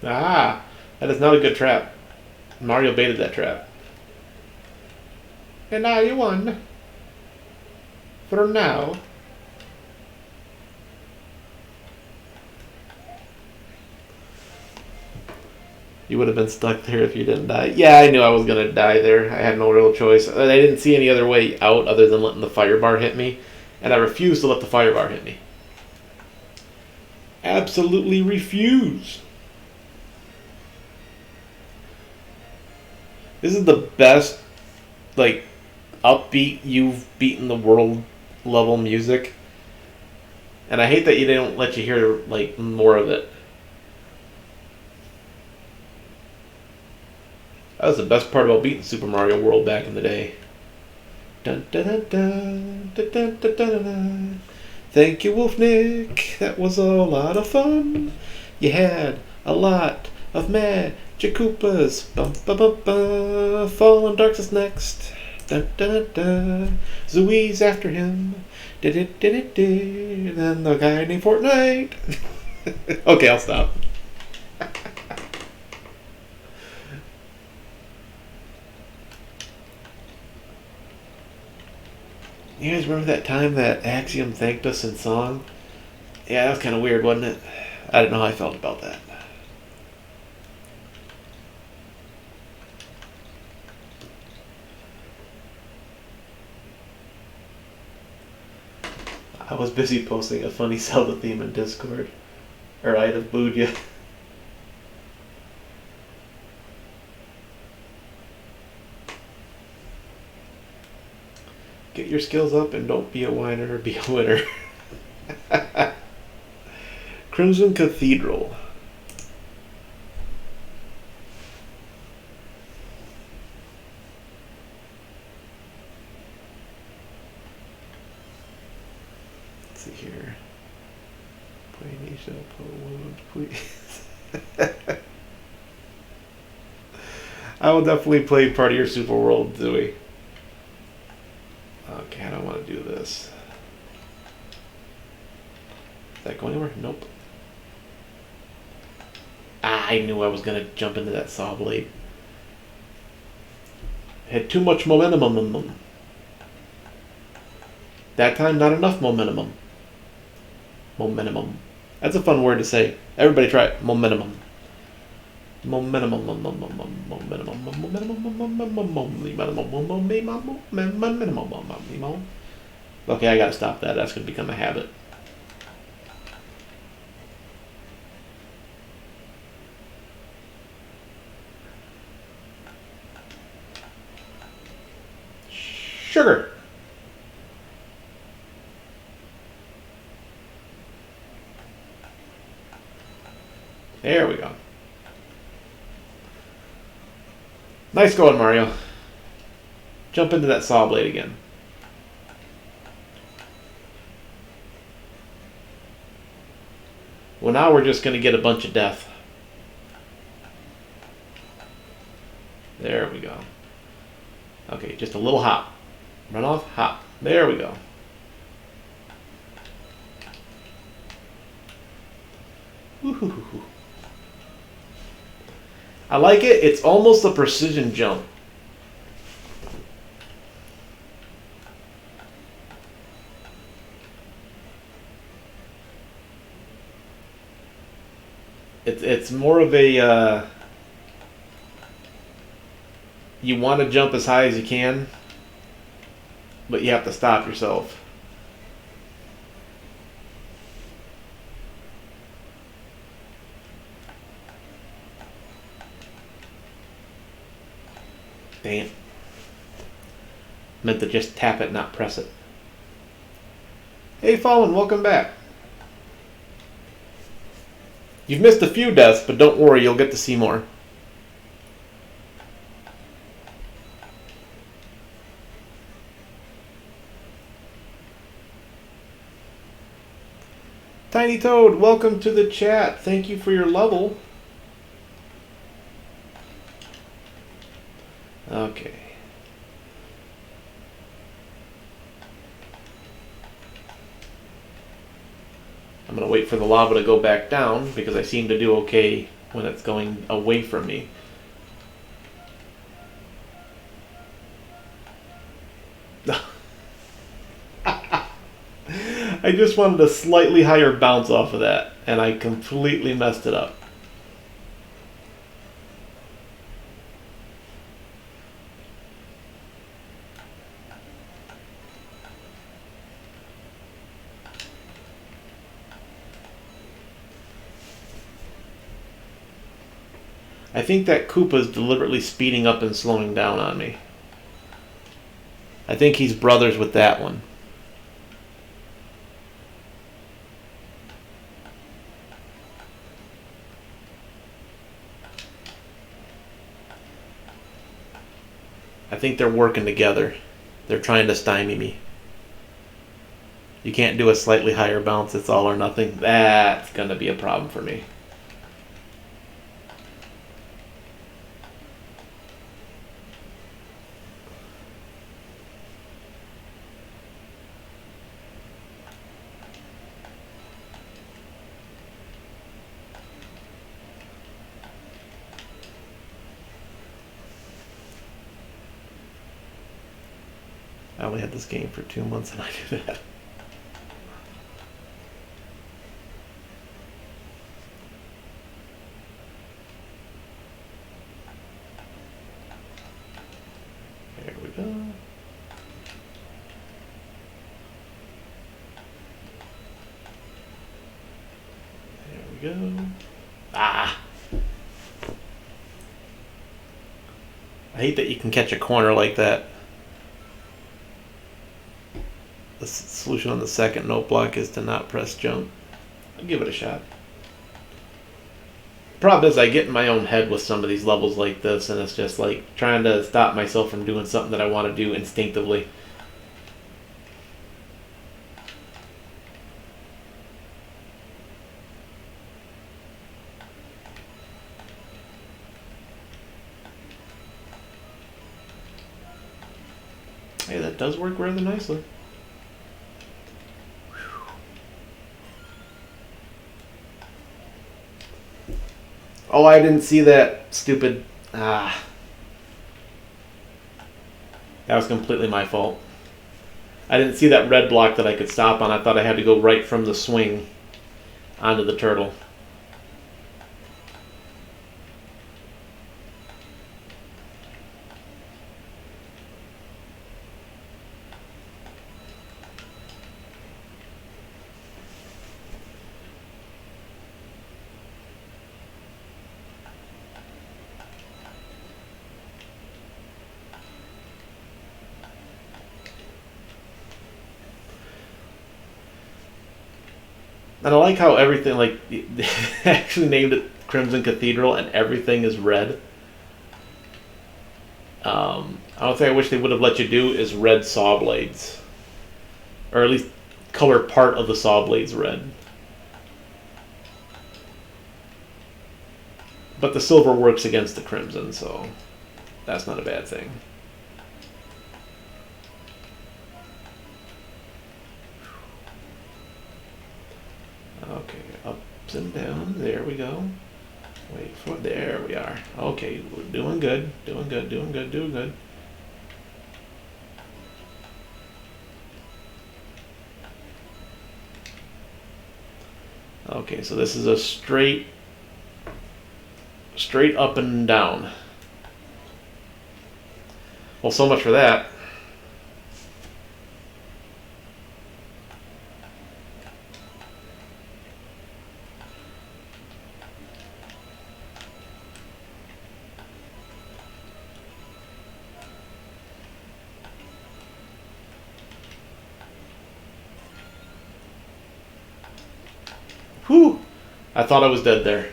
Ah, that is not a good trap. Mario baited that trap. And now you won. For now. You would have been stuck there if you didn't die. Yeah, I knew I was going to die there. I had no real choice. I didn't see any other way out other than letting the fire bar hit me. And I refused to let the fire bar hit me. Absolutely refuse. This is the best, like, upbeat you've beaten the world level music. And I hate that you didn't let you hear, like, more of it. That was the best part about beating Super Mario World back in the day. Dun, dun, dun, dun, dun, dun, dun, dun, dun. Thank you, Wolf Nick. That was a lot of fun. You had a lot of magic Koopas. Bum, bum, bum, bum. Fallen Darks is next. Dun, dun, dun, dun. Zooey's after him. Did it, did it, did. Then the guy named Fortnite. Okay, I'll stop. You guys remember that time that Axiom thanked us in song? Yeah, that was kind of weird, wasn't it? I don't know how I felt about that. I was busy posting a funny Zelda theme in Discord. Or I'd have booed you. Get your skills up and don't be a whiner, be a winner. Crimson Cathedral. Let's see here. Play Nisha, play wound, please. I will definitely play part of your Super World, Zooey. Okay, I don't want to do this. Is that going anywhere? Nope. Ah, I knew I was going to jump into that saw blade. Had too much momentum. That time, not enough momentum. Momentum. That's a fun word to say. Everybody try it. Momentum. Momentum. Okay, I gotta stop that. That's gonna become a habit. Sugar. There we go. Nice going, Mario. Jump into that saw blade again. Well, now we're just going to get a bunch of death. There we go. Okay, just a little hop. Run off, hop. There we go. Woo-hoo-hoo-hoo. I like it. It's almost a precision jump. It's more of a you want to jump as high as you can, but you have to stop yourself. Dang it. Meant to just tap it, not press it. Hey Fallen, welcome back. You've missed a few deaths, but don't worry, you'll get to see more. Tiny Toad, welcome to the chat. Thank you for your level. Okay. I'm going to wait for the lava to go back down because I seem to do okay when it's going away from me. I just wanted a slightly higher bounce off of that, and I completely messed it up. I think that Koopa's deliberately speeding up and slowing down on me. I think he's brothers with that one. I think they're working together. They're trying to stymie me. You can't do a slightly higher bounce, it's all or nothing. That's going to be a problem for me. I only had this game for 2 months and I knew that. There we go. There we go. Ah! I hate that you can catch a corner like that. The solution on the second note block is to not press jump. I'll give it a shot. Problem is I get in my own head with some of these levels like this, and it's just like trying to stop myself from doing something that I want to do instinctively. Hey, that does work rather nicely. Oh, I didn't see that stupid... That was completely my fault. I didn't see that red block that I could stop on. I thought I had to go right from the swing onto the turtle. And I like how everything, like, they actually named it Crimson Cathedral and everything is red. Another thing I wish they would have let you do is red saw blades. Or at least color part of the saw blades red. But the silver works against the crimson, so that's not a bad thing. Okay, ups and downs. There we go. Wait for it. There we are. Okay, we're doing good. Doing good. Doing good. Doing good. Okay, so this is a straight Straight up and down. Well, so much for that. Whew! I thought I was dead there.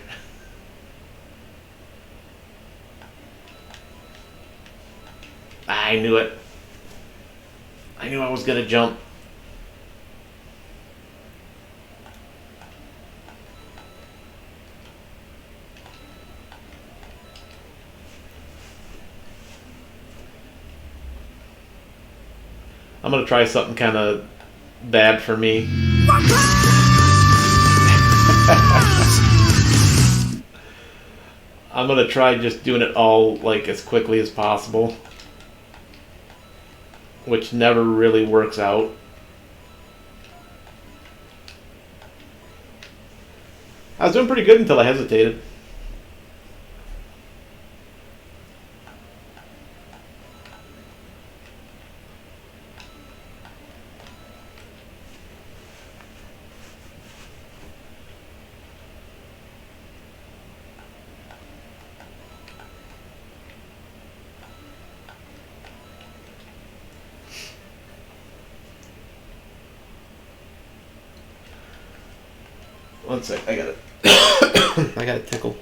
I knew it. I knew I was gonna jump. I'm gonna try something kind of bad for me. I'm gonna try just doing it all like as quickly as possible, which never really works out. I was doing pretty good until I hesitated. One sec, I got it. I got a tickle.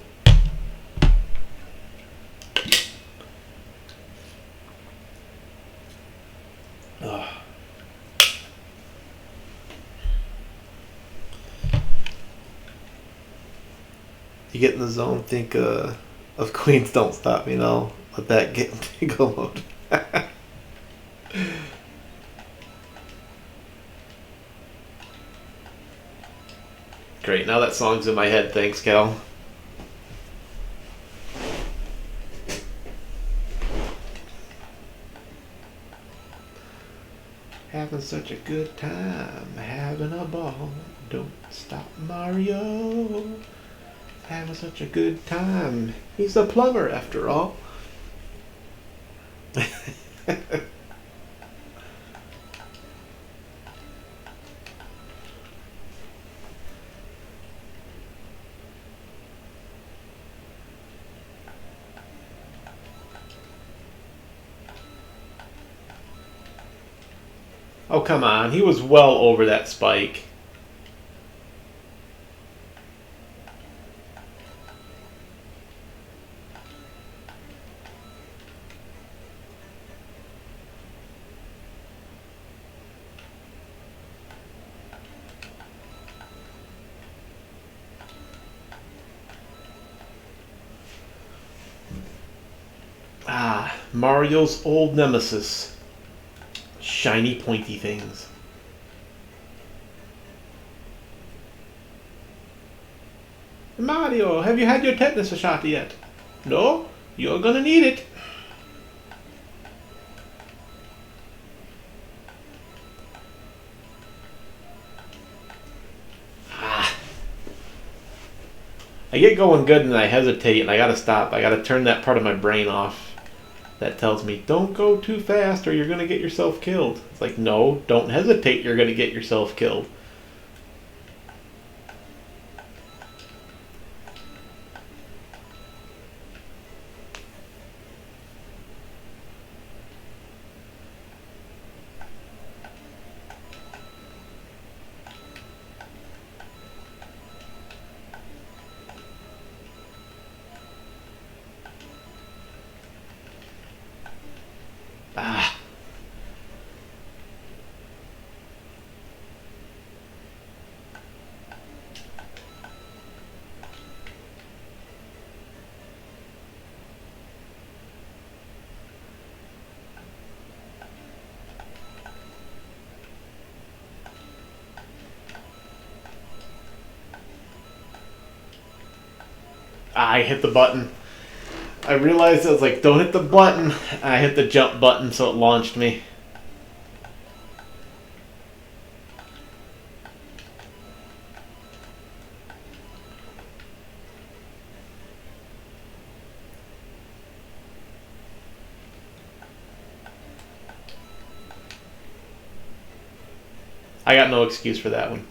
Ugh. You get in the zone, think of Queens Don't Stop Me Now. Let that get in tickle mode. Great, now that song's in my head. Thanks, Cal. Having such a good time, having a ball. Don't stop, Mario. Having such a good time. He's a plumber, after all. Oh, come on. He was well over that spike. Ah, Mario's old nemesis. Shiny, pointy things. Mario, have you had your tetanus shot yet? No? You're gonna need it. Ah. I get going good and I hesitate and I gotta stop. I gotta turn that part of my brain off that tells me, don't go too fast or you're gonna get yourself killed. It's like, no, don't hesitate, you're gonna get yourself killed. Ah. I hit the button. I realized I was like, don't hit the button. I hit the jump button, so it launched me. I got no excuse for that one.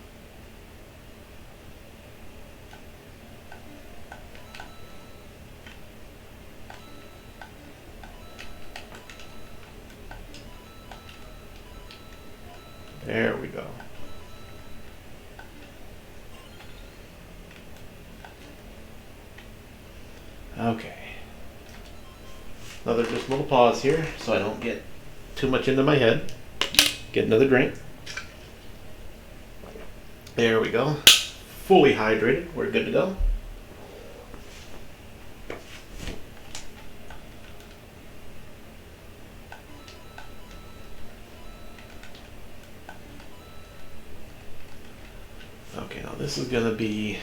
There we go. Okay. Another just little pause here so I don't get too much into my head. Get another drink. There we go. Fully hydrated. We're good to go. Okay, now this is gonna be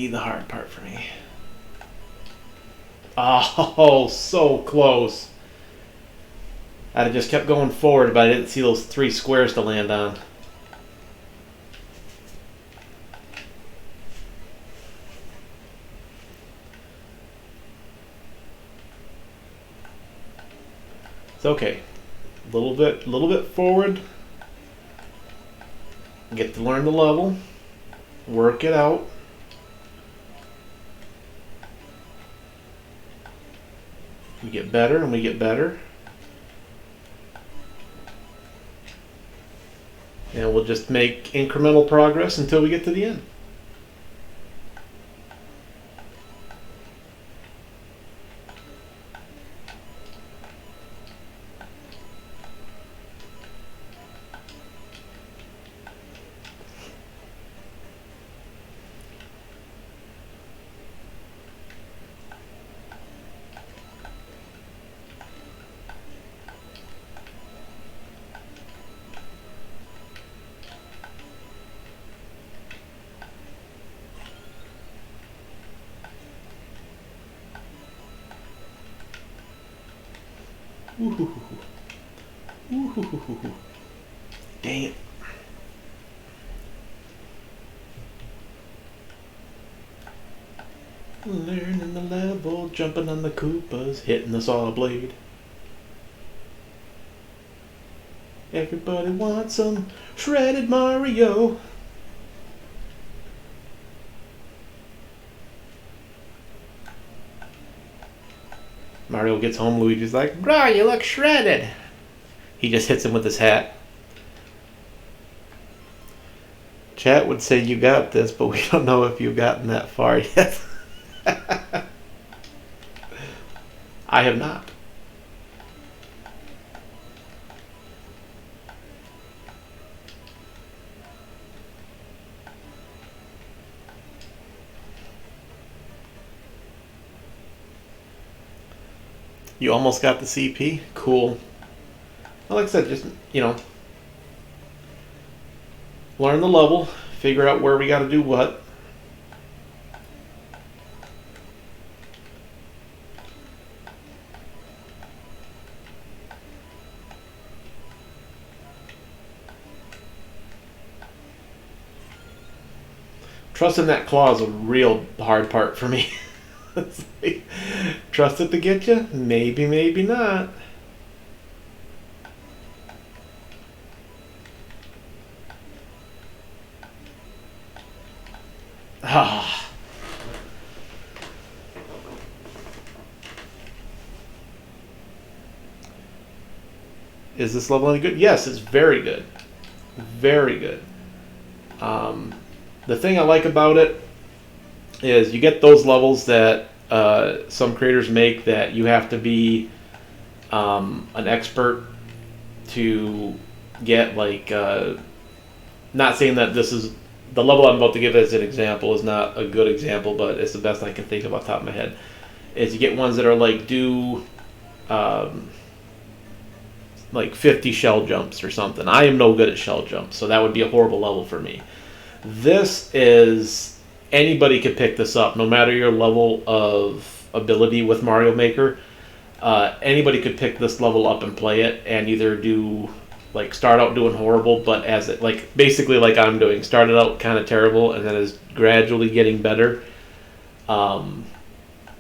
the hard part for me. Oh, so close. I'd have just kept going forward, but I didn't see those 3 squares to land on. It's okay. A little bit forward. Get to learn the level. Work it out. We get better and we get better. And we'll just make incremental progress until we get to the end. Ooh. Ooh. Dang it. Learning the level, jumping on the Koopas, hitting the saw blade. Everybody wants some shredded Mario. Mario gets home, Luigi's like, bro, you look shredded. He just hits him with his hat. Chat would say you got this, but we don't know if you've gotten that far yet. I have not. You almost got the CP? Cool. Well, like I said, just, learn the level, figure out where we got to do what. Trusting that claw is a real hard part for me. Like, trust it to get you? Maybe, maybe not. Ah. Is this level any good? Yes, it's very good. Very good. The thing I like about it is you get those levels that some creators make that you have to be an expert to get, like, not saying that this is the level I'm about to give as an example is not a good example, but it's the best I can think of off the top of my head, is you get ones that are like do like 50 shell jumps or something. I am no good at shell jumps, so that would be a horrible level for me. This is, anybody could pick this up, no matter your level of ability with Mario Maker. Anybody could pick this level up and play it, and either do, like, start out doing horrible, but as it, like, basically like I'm doing, started out kind of terrible and then is gradually getting better. And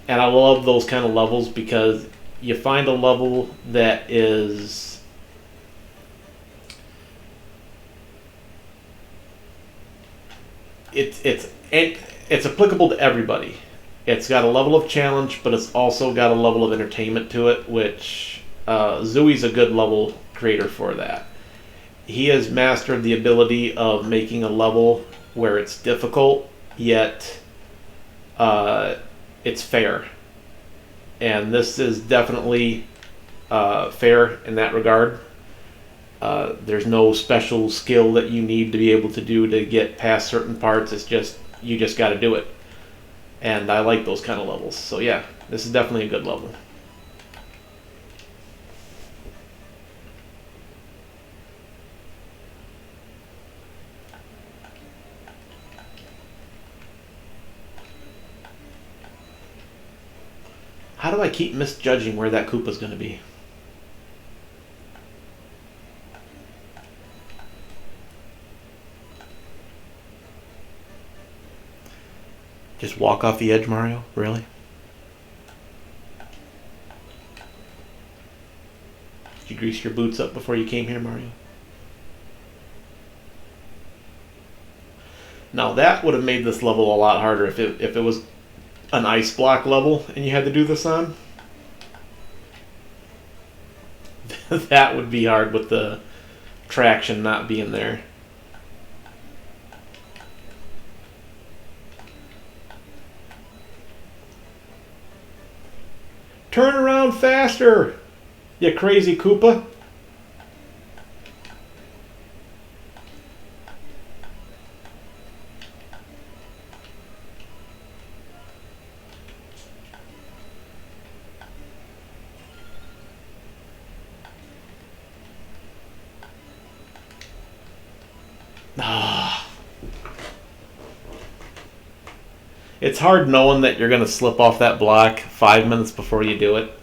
I love those kind of levels because you find a level that is it's applicable to everybody. It's got a level of challenge, but it's also got a level of entertainment to it, which Zooey's a good level creator for that. He has mastered the ability of making a level where it's difficult, yet it's fair. And this is definitely fair in that regard. There's no special skill that you need to be able to do to get past certain parts. It's just, you just got to do it. And I like those kind of levels. So yeah, this is definitely a good level. How do I keep misjudging where that Koopa's going to be? Just walk off the edge, Mario? Really? Did you grease your boots up before you came here, Mario? Now that would have made this level a lot harder if it was an ice block level and you had to do this on. That would be hard with the traction not being there. Turn around faster, you crazy Koopa. It's hard knowing that you're going to slip off that block 5 minutes before you do it.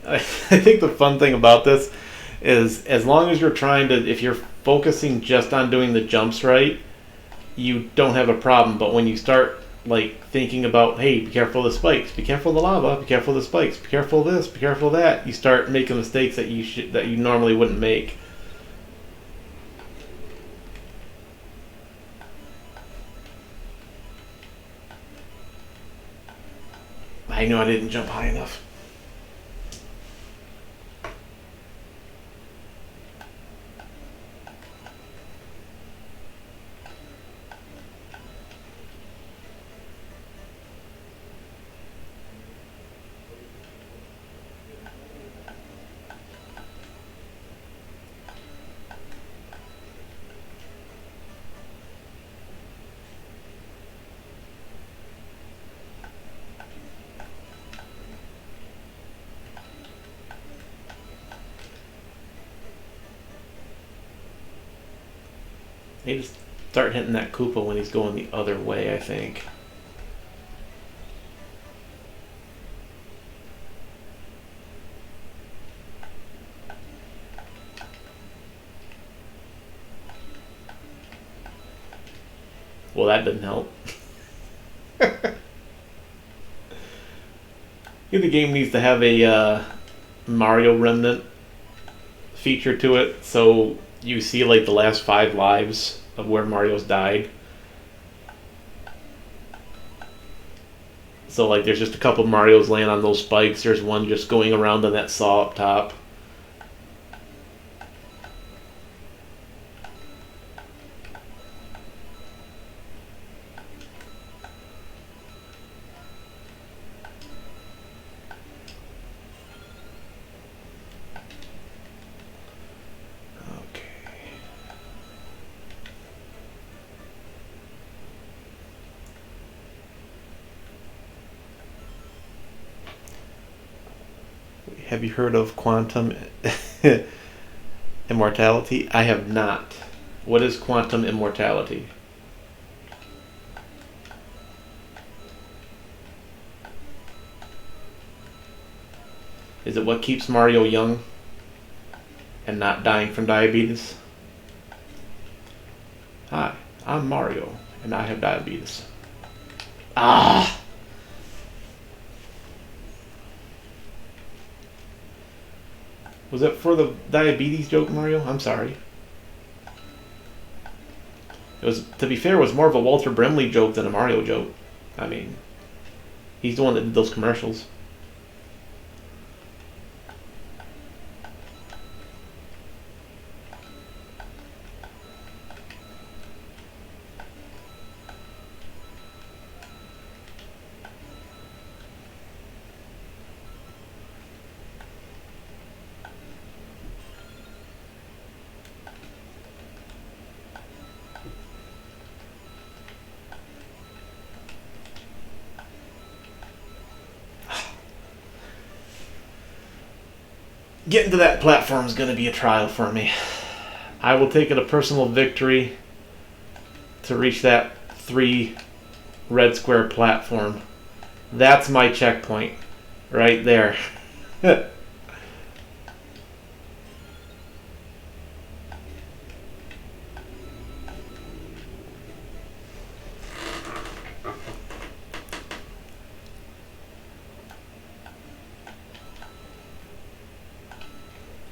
I think the fun thing about this is, as long as you're trying to, if you're focusing just on doing the jumps right, you don't have a problem. But when you start like thinking about, hey, be careful of the spikes, be careful of the lava, be careful of the spikes, be careful of this, be careful of that, you start making mistakes that you normally wouldn't make. I know I didn't jump high enough. They just start hitting that Koopa when he's going the other way, I think. Well, that didn't help. The game needs to have a Mario Remnant feature to it, so you see like the last 5 lives of where Mario's died. So like there's just a couple of Marios laying on those spikes. There's one just going around on that saw up top. have you heard of quantum immortality? I have not. What is quantum immortality? Is it what keeps Mario young and not dying from diabetes? Hi, I'm Mario, and I have diabetes. Ah! Was that for the diabetes joke, Mario? I'm sorry. It was, to be fair, it was more of a Walter Brimley joke than a Mario joke. I mean, he's the one that did those commercials. Getting to that platform is going to be a trial for me. I will take it a personal victory to reach that 3 red square platform. That's my checkpoint right there.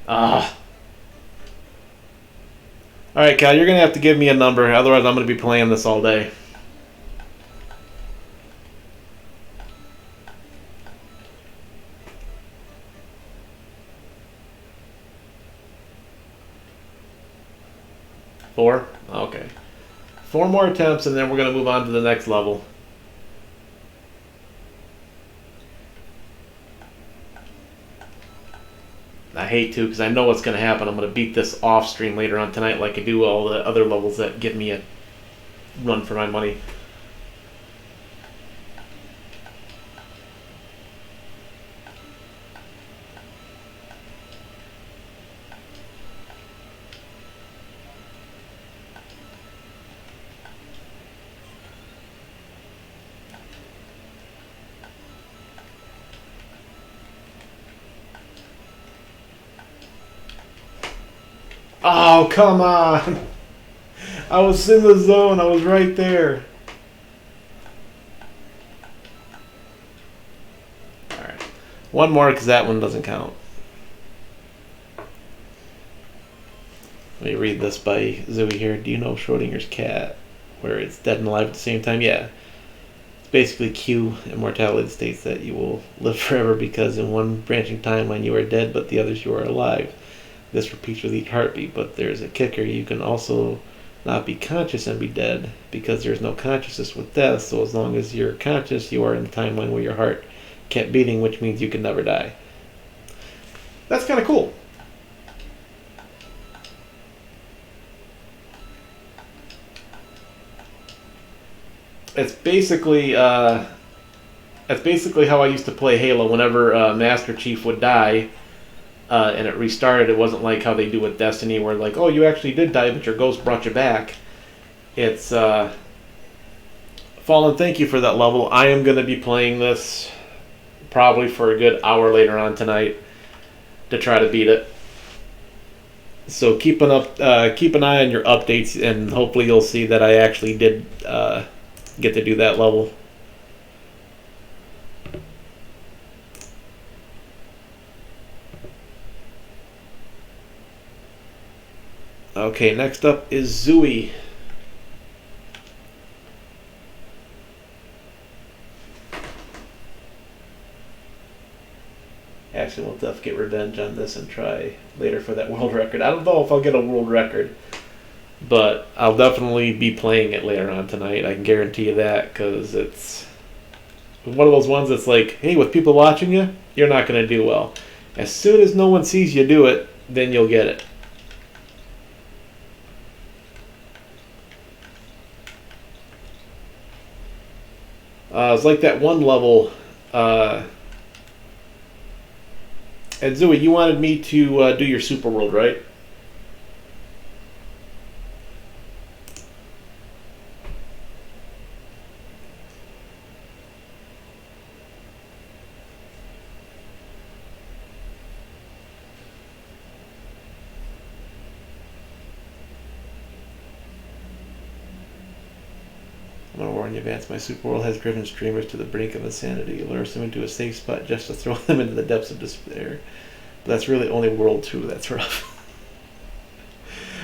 Ah. Alright, Cal, you're going to have to give me a number, otherwise I'm going to be playing this all day. Four? Okay. 4 more attempts and then we're going to move on to the next level. I hate to, because I know what's going to happen. I'm going to beat this off stream later on tonight like I do all the other levels that give me a run for my money. Oh, come on. I was in the zone. I was right there. Alright. One more because that one doesn't count. Let me read this by Zoe here. Do you know Schrodinger's cat? Where it's dead and alive at the same time? Yeah. It's basically Q immortality states that you will live forever because in one branching timeline you are dead, but the others you are alive. This repeats with each heartbeat, but there's a kicker. You can also not be conscious and be dead because there's no consciousness with death, so as long as you're conscious, you are in the timeline where your heart kept beating, which means you can never die. That's kind of cool. It's basically how I used to play Halo. Whenever Master Chief would die, and it restarted, it wasn't like how they do with Destiny where like, oh, you actually did die but your ghost brought you back. It's Fallen, thank you for that level. I am going to be playing this probably for a good hour later on tonight to try to beat it. So keep an eye on your updates and hopefully you'll see that I actually did get to do that level. Okay, next up is Zooey. Actually, we'll have to get revenge on this and try later for that world record. I don't know if I'll get a world record, but I'll definitely be playing it later on tonight. I can guarantee you that, because it's one of those ones that's like, hey, with people watching you, you're not going to do well. As soon as no one sees you do it, then you'll get it. It's like that one level. And Zooey, you wanted me to do your Super World, right? I'm gonna warn you, Vance. My Super World has driven streamers to the brink of insanity. It lures them into a safe spot just to throw them into the depths of despair. But that's really only World 2. That's rough.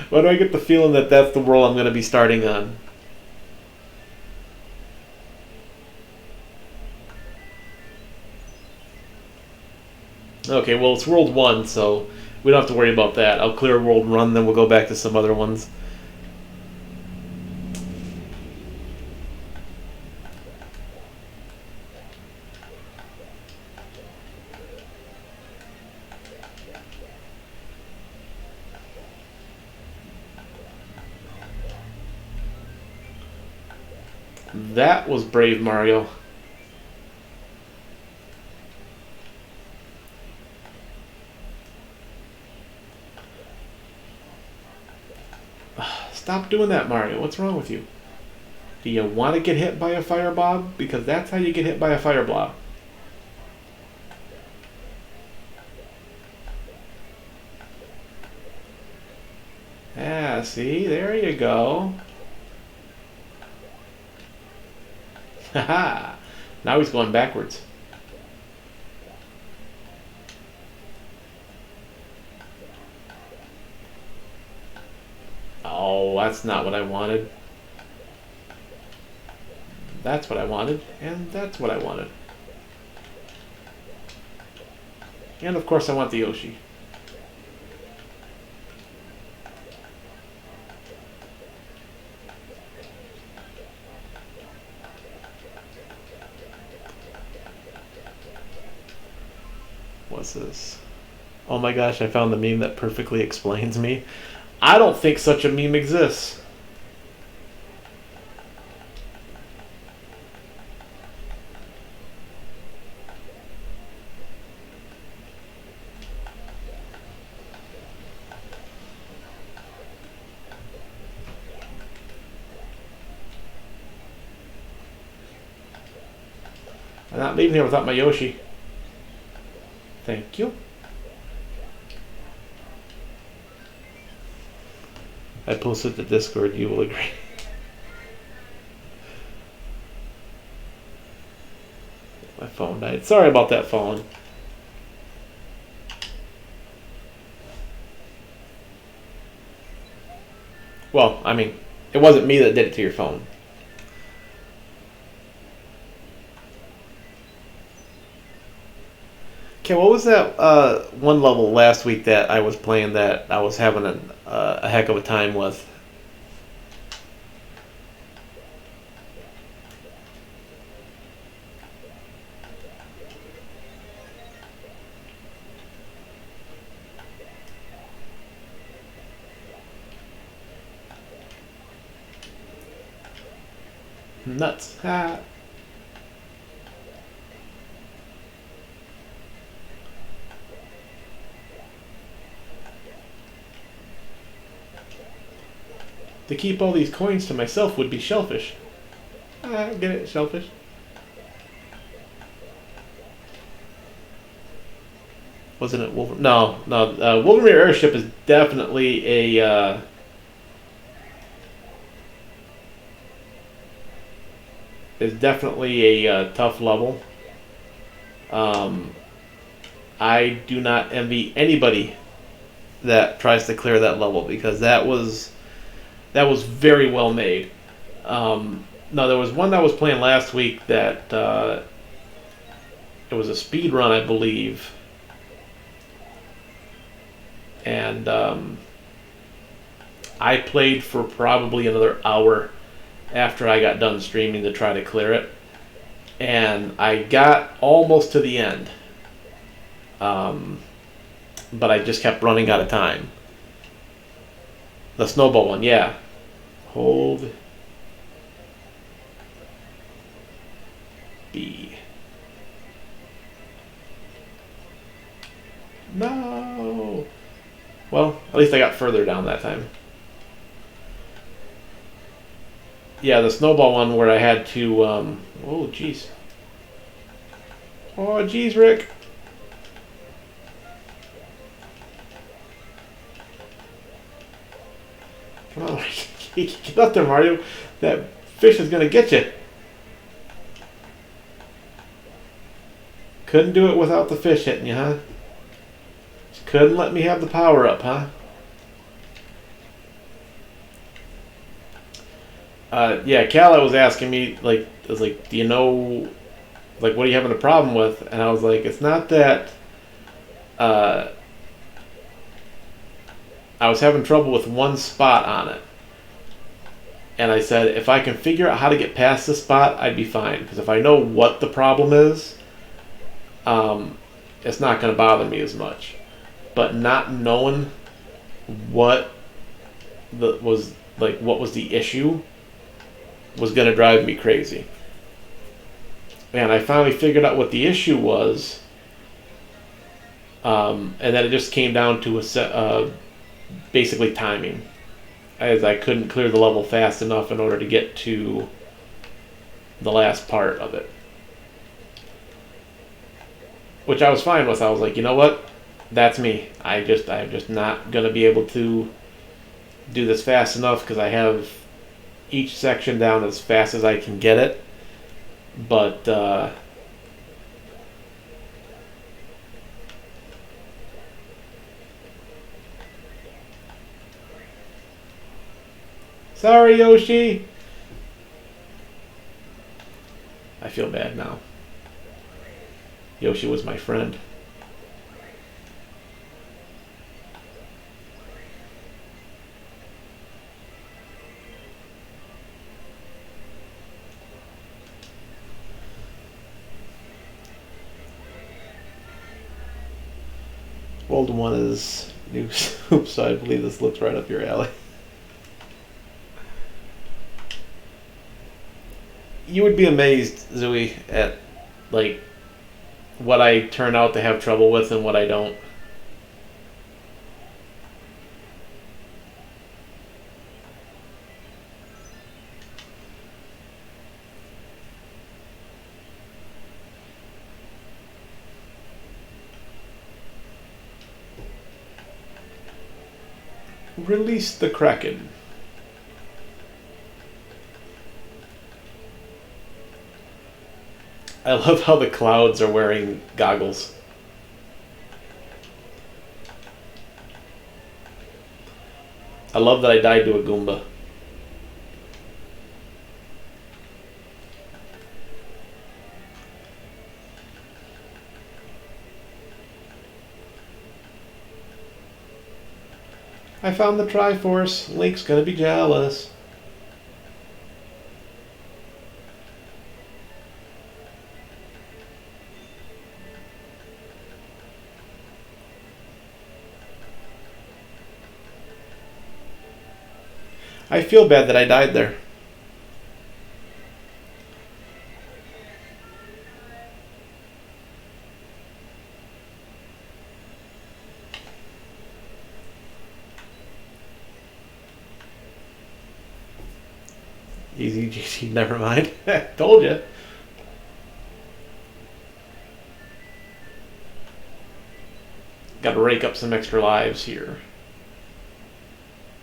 Why do I get the feeling that that's the world I'm gonna be starting on? Okay, well, it's World 1, so we don't have to worry about that. I'll clear World 1, then we'll go back to some other ones. That was brave, Mario. Stop doing that, Mario. What's wrong with you? Do you want to get hit by a fire blob? Because that's how you get hit by a fire blob. Yeah, see? There you go. Haha. Now he's going backwards. Oh, that's not what I wanted. That's what I wanted, and that's what I wanted. And of course I want the Yoshi. What's this? Oh my gosh, I found the meme that perfectly explains me. I don't think such a meme exists. I'm not leaving here without my Yoshi. Thank you. I posted the Discord, you will agree. My phone died. Sorry about that phone. Well, I mean, it wasn't me that did it to your phone. Okay, what was that one level last week that I was playing that I was having a heck of a time with? Nuts. Ha. To keep all these coins to myself would be shellfish. Get it, shellfish. Wasn't it Wolverine? No. Wolverine Airship is definitely a tough level. I do not envy anybody that tries to clear that level because that was very well made. No, there was one that I was playing last week that it was a speed run, I believe, and I played for probably another hour after I got done streaming to try to clear it, and I got almost to the end, but I just kept running out of time. The snowball one, yeah. Hold B. No. Well, at least I got further down that time. Yeah, the snowball one where I had to. Oh, jeez. Oh, jeez, Rick. Come on, get up there, Mario. That fish is gonna get you. Couldn't do it without the fish hitting you, huh? Just couldn't let me have the power up, huh? Yeah, Calla was asking me, like, I was like, do you know, like, what are you having a problem with? And I was like, it's not that, uh, I was having trouble with one spot on it. And I said, if I can figure out how to get past this spot, I'd be fine. Because if I know what the problem is, it's not going to bother me as much. But not knowing what what was the issue was going to drive me crazy. And I finally figured out what the issue was, and then it just came down to basically timing, as I couldn't clear the level fast enough in order to get to the last part of it, which I was fine with. I was like, you know what, that's me. I'm just not gonna be able to do this fast enough because I have each section down as fast as I can get it, but sorry, Yoshi. I feel bad now. Yoshi was my friend. World 1 is new soup, so I believe this looks right up your alley. You would be amazed, Zooey, at like what I turn out to have trouble with and what I don't. Release the Kraken. I love how the clouds are wearing goggles. I love that I died to a Goomba. I found the Triforce. Link's gonna be jealous. I feel bad that I died there. Easy GC, never mind. Told you. Got to rake up some extra lives here.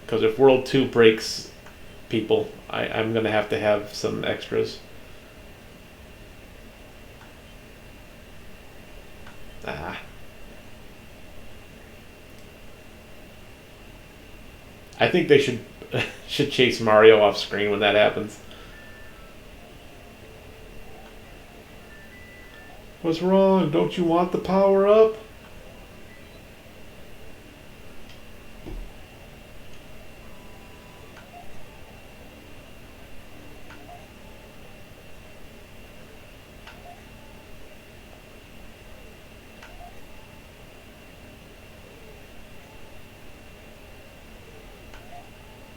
Because if World 2 breaks people, I'm going to have some extras. Ah. I think they should chase Mario off screen when that happens. What's wrong? Don't you want the power up?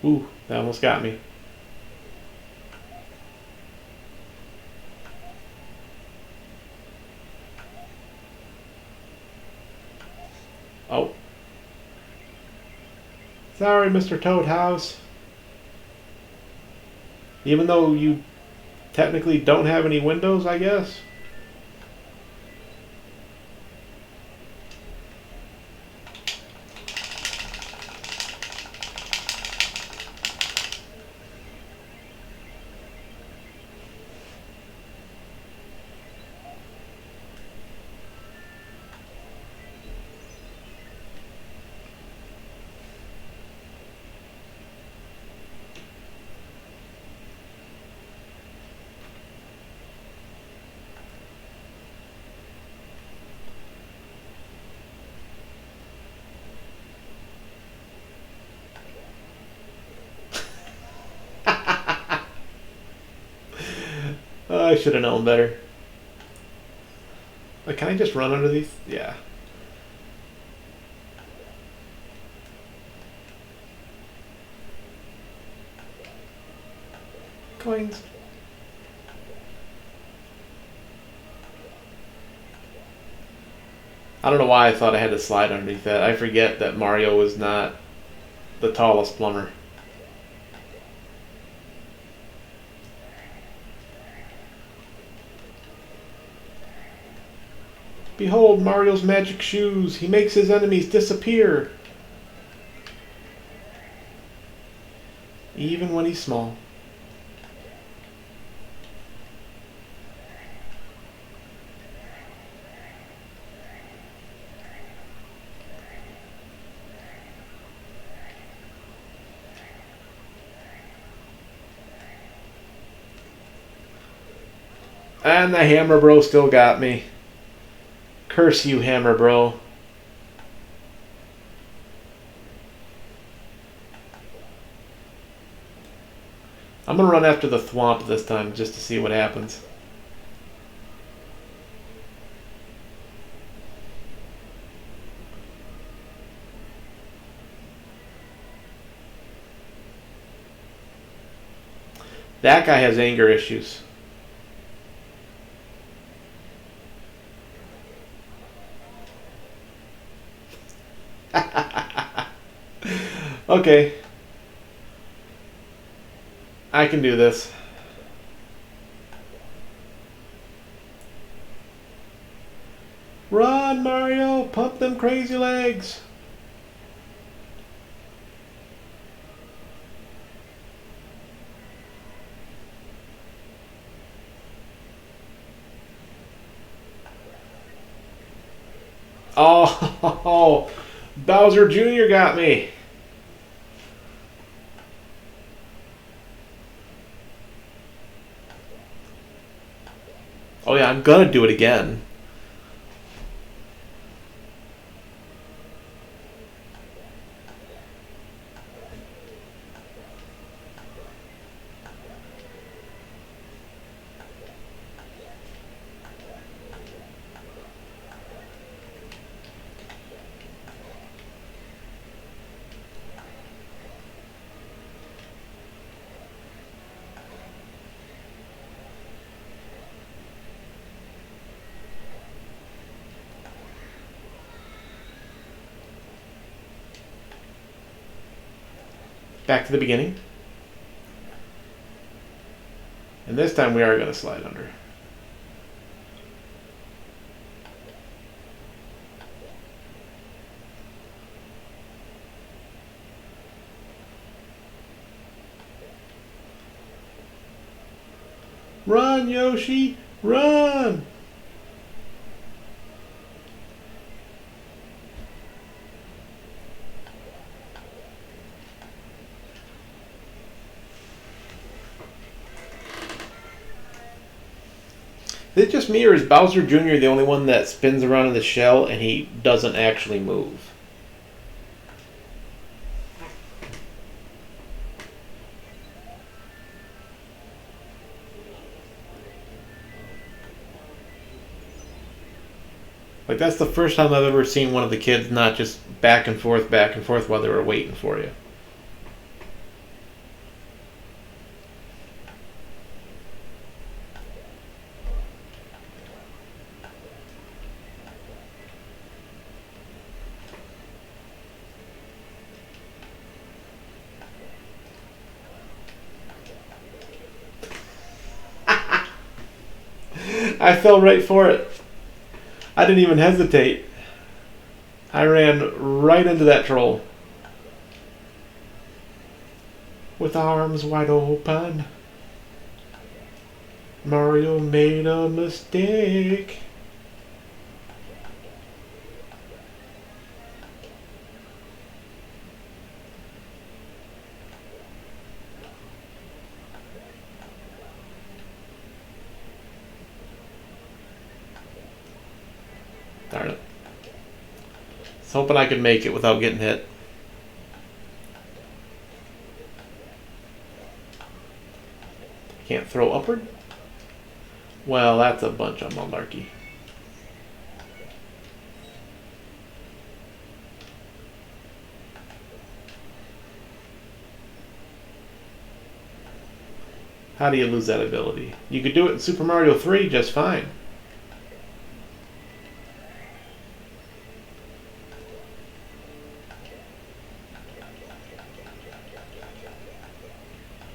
Ooh, that almost got me. Sorry, Mr. Toad House. Even though you technically don't have any windows, I guess. I should have known better. Like, can I just run under these? Yeah. Coins. I don't know why I thought I had to slide underneath that. I forget that Mario was not the tallest plumber. Behold Mario's magic shoes. He makes his enemies disappear. Even when he's small. And the Hammer Bro still got me. Curse you, Hammer Bro. I'm gonna run after the Thwomp this time just to see what happens. That guy has anger issues. Okay. I can do this. Run, Mario! Pump them crazy legs! Oh, Bowser Jr. got me. Oh yeah, I'm gonna do it again. Back to the beginning. And this time we are going to slide under. Run, Yoshi! Run! Is it just me, or is Bowser Jr. the only one that spins around in the shell and he doesn't actually move? Like, that's the first time I've ever seen one of the kids not just back and forth while they were waiting for you. I fell right for it. I didn't even hesitate. I ran right into that troll. With arms wide open. Mario made a mistake. Darn it. I was hoping I could make it without getting hit. Can't throw upward? Well, that's a bunch of malarkey. How do you lose that ability? You could do it in Super Mario 3 just fine.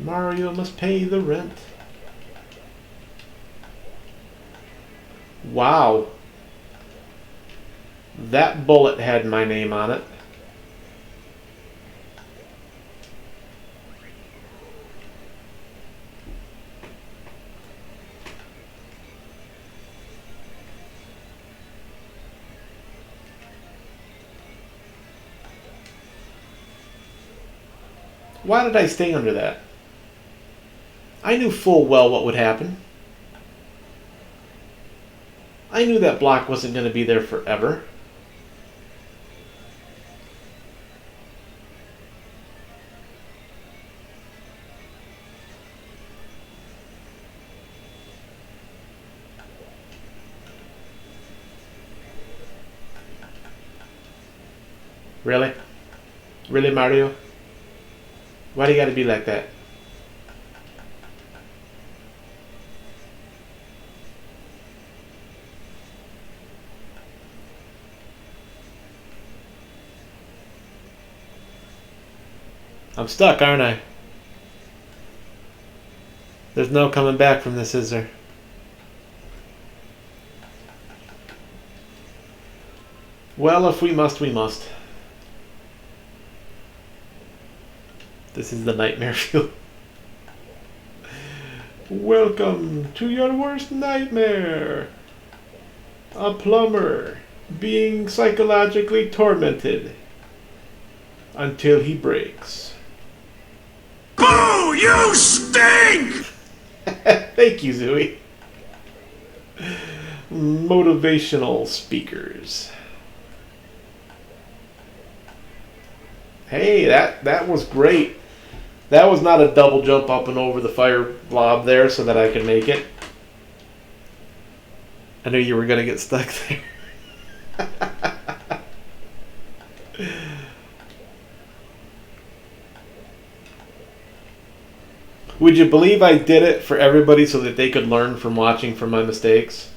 Mario must pay the rent. Wow. That bullet had my name on it. Why did I stay under that? I knew full well what would happen. I knew that block wasn't going to be there forever. Really? Really, Mario? Why do you gotta be like that? I'm stuck, aren't I? There's no coming back from this, is there? Well, if we must, we must. This is the nightmare fuel. Welcome to your worst nightmare. A plumber being psychologically tormented until he breaks. Boo! You stink! Thank you, Zooey. Motivational speakers. Hey, that was great. That was not a double jump up and over the fire blob there so that I could make it. I knew you were going to get stuck there. Would you believe I did it for everybody so that they could learn from watching from my mistakes?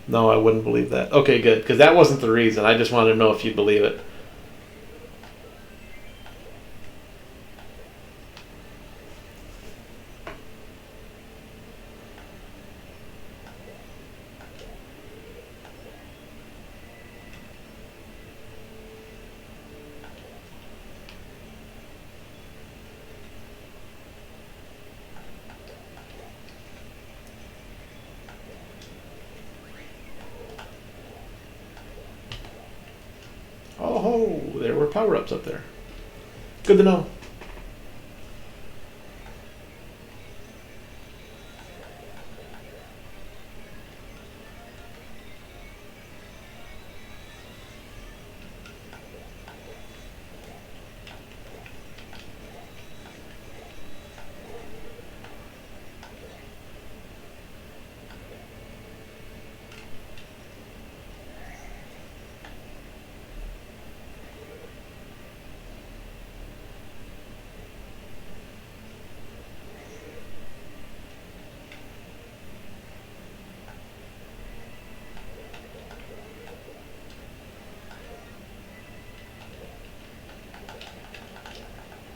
No, I wouldn't believe that. Okay, good, because that wasn't the reason. I just wanted to know if you'd believe it. Oh, there were power-ups up there. Good to know.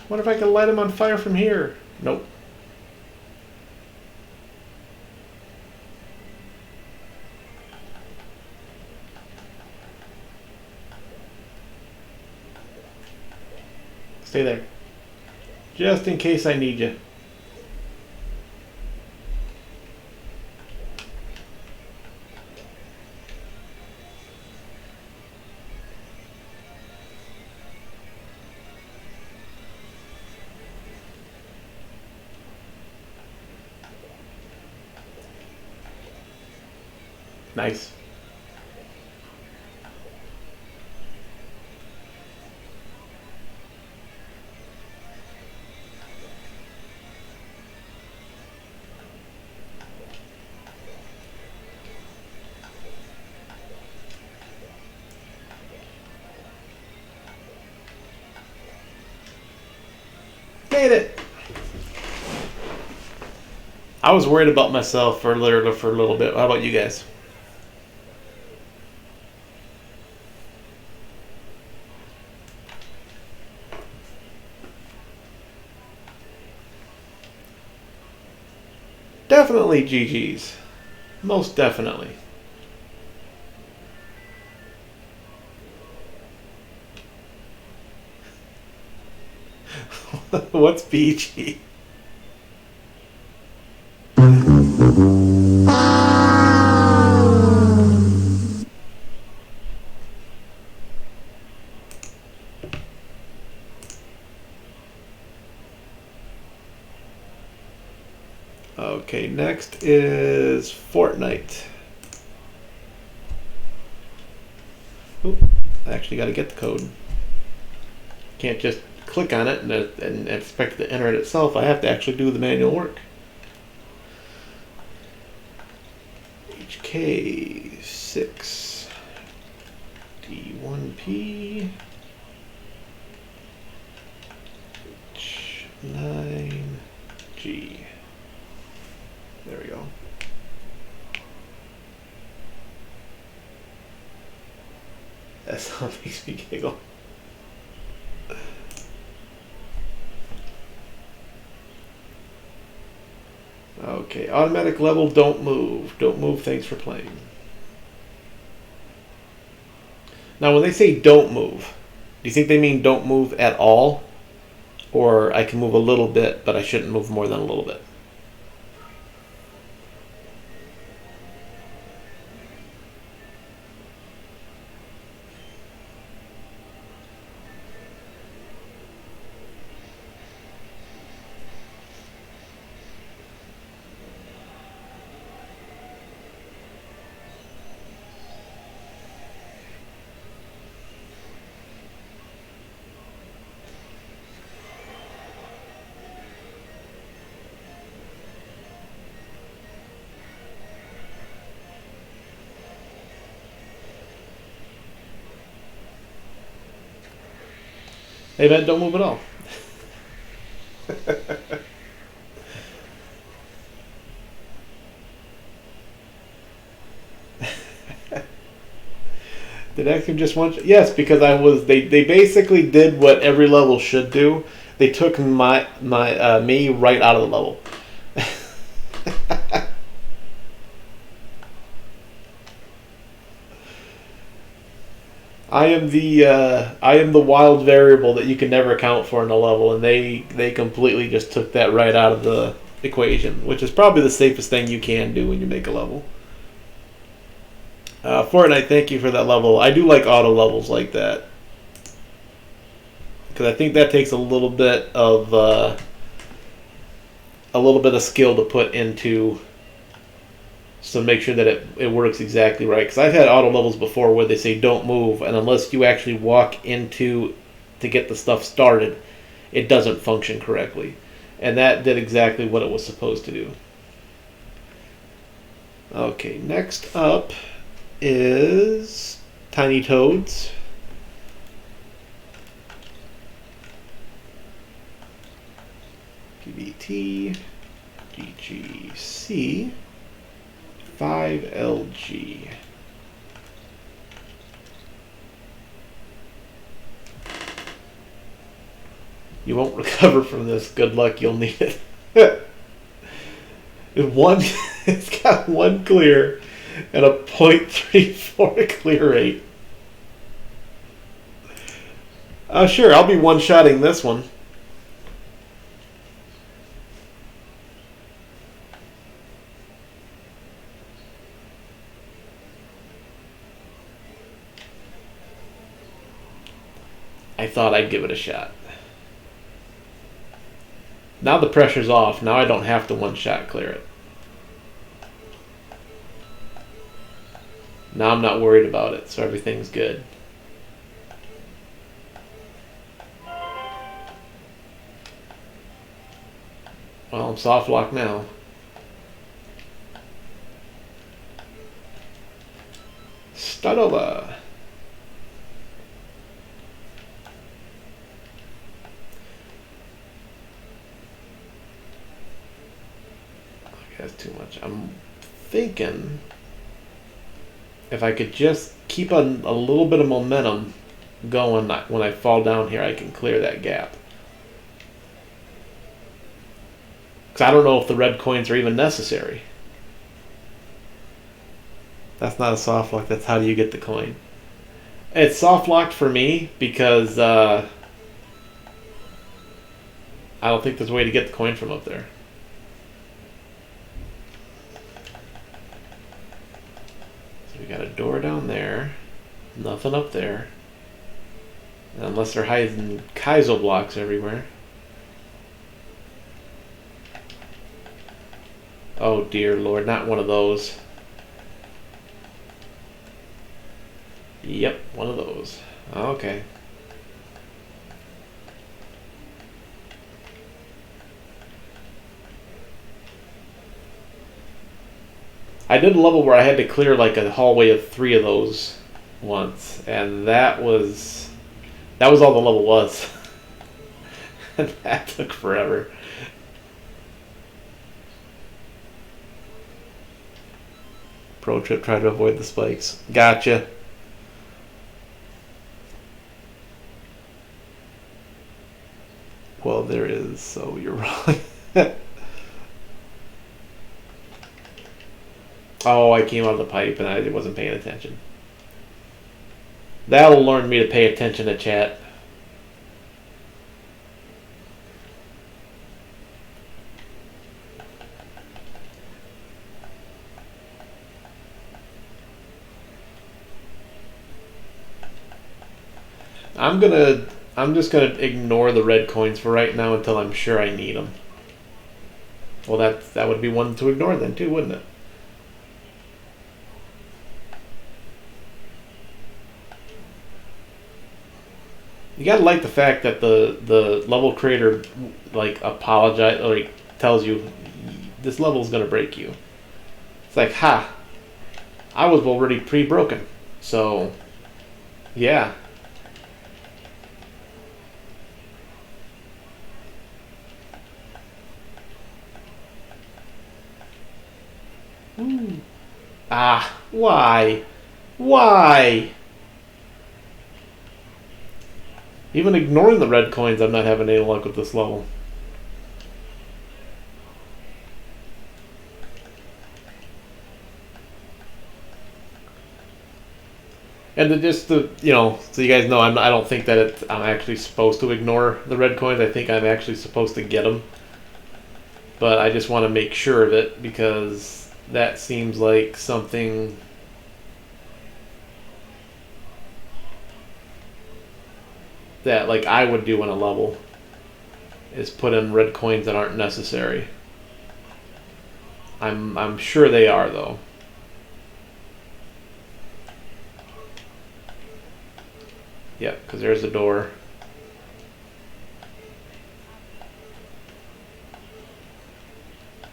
What if I could light them on fire from here? Nope. Stay there. Just in case I need you. Nice. Made it. I was worried about myself for a little bit. How about you guys? Definitely GG's. Most definitely. What's BG? Okay, next is Fortnite. Oop, I actually got to get the code. Can't just click on it and expect to enter it itself. I have to actually do the manual work. HK6 D1P H9G. There we go. That sound makes me giggle. Okay, automatic level, don't move. Don't move, thanks for playing. Now, when they say don't move, do you think they mean don't move at all? Or I can move a little bit, but I shouldn't move more than a little bit? Hey, man, don't move at all. Did Axiom just want? Yes, because I was. They basically did what every level should do. They took my me right out of the level. I am the wild variable that you can never account for in a level, and they completely just took that right out of the equation, which is probably the safest thing you can do when you make a level. Fortnite, thank you for that level. I do like auto levels like that, because I think that takes a little bit of skill to put into, so make sure that it works exactly right. Because I've had auto levels before where they say don't move, and unless you actually walk into to get the stuff started, it doesn't function correctly. And that did exactly what it was supposed to do. Okay, next up is Tiny Toads. PBT GGC 5LG. You won't recover from this. Good luck, you'll need it. It's got 1 clear and a .34 clear rate. Sure, I'll be one-shotting this one. I thought I'd give it a shot. Now the pressure's off. Now I don't have to one-shot clear it. Now I'm not worried about it, so everything's good. Well, I'm soft locked now. Start over. That's too much. I'm thinking if I could just keep a little bit of momentum going when I fall down here, I can clear that gap. Because I don't know if the red coins are even necessary. That's not a soft lock. That's how do you get the coin. It's soft locked for me because I don't think there's a way to get the coin from up there. So we got a door down there. Nothing up there. Unless they're hiding Kaizo blocks everywhere. Oh dear Lord, not one of those. Yep, one of those. Okay. I did a level where I had to clear like a hallway of 3 of those once, and that was all the level was. And that took forever. Pro tip, try to avoid the spikes. Gotcha. Well, there is, so you're wrong. Oh, I came out of the pipe and I wasn't paying attention. That'll learn me to pay attention to chat. I'm just gonna ignore the red coins for right now until I'm sure I need them. Well, that would be one to ignore then too, wouldn't it? You gotta like the fact that the level creator like tells you this level's gonna break you. It's like, ha, I was already pre-broken, so yeah. Ooh. Ah, why? Why? Even ignoring the red coins, I'm not having any luck with this level. And so you guys know, I don't think that I'm actually supposed to ignore the red coins. I think I'm actually supposed to get them. But I just want to make sure of it because that seems like something that like I would do in a level is put in red coins that aren't necessary. I'm sure they are though. Yep, because there's a door.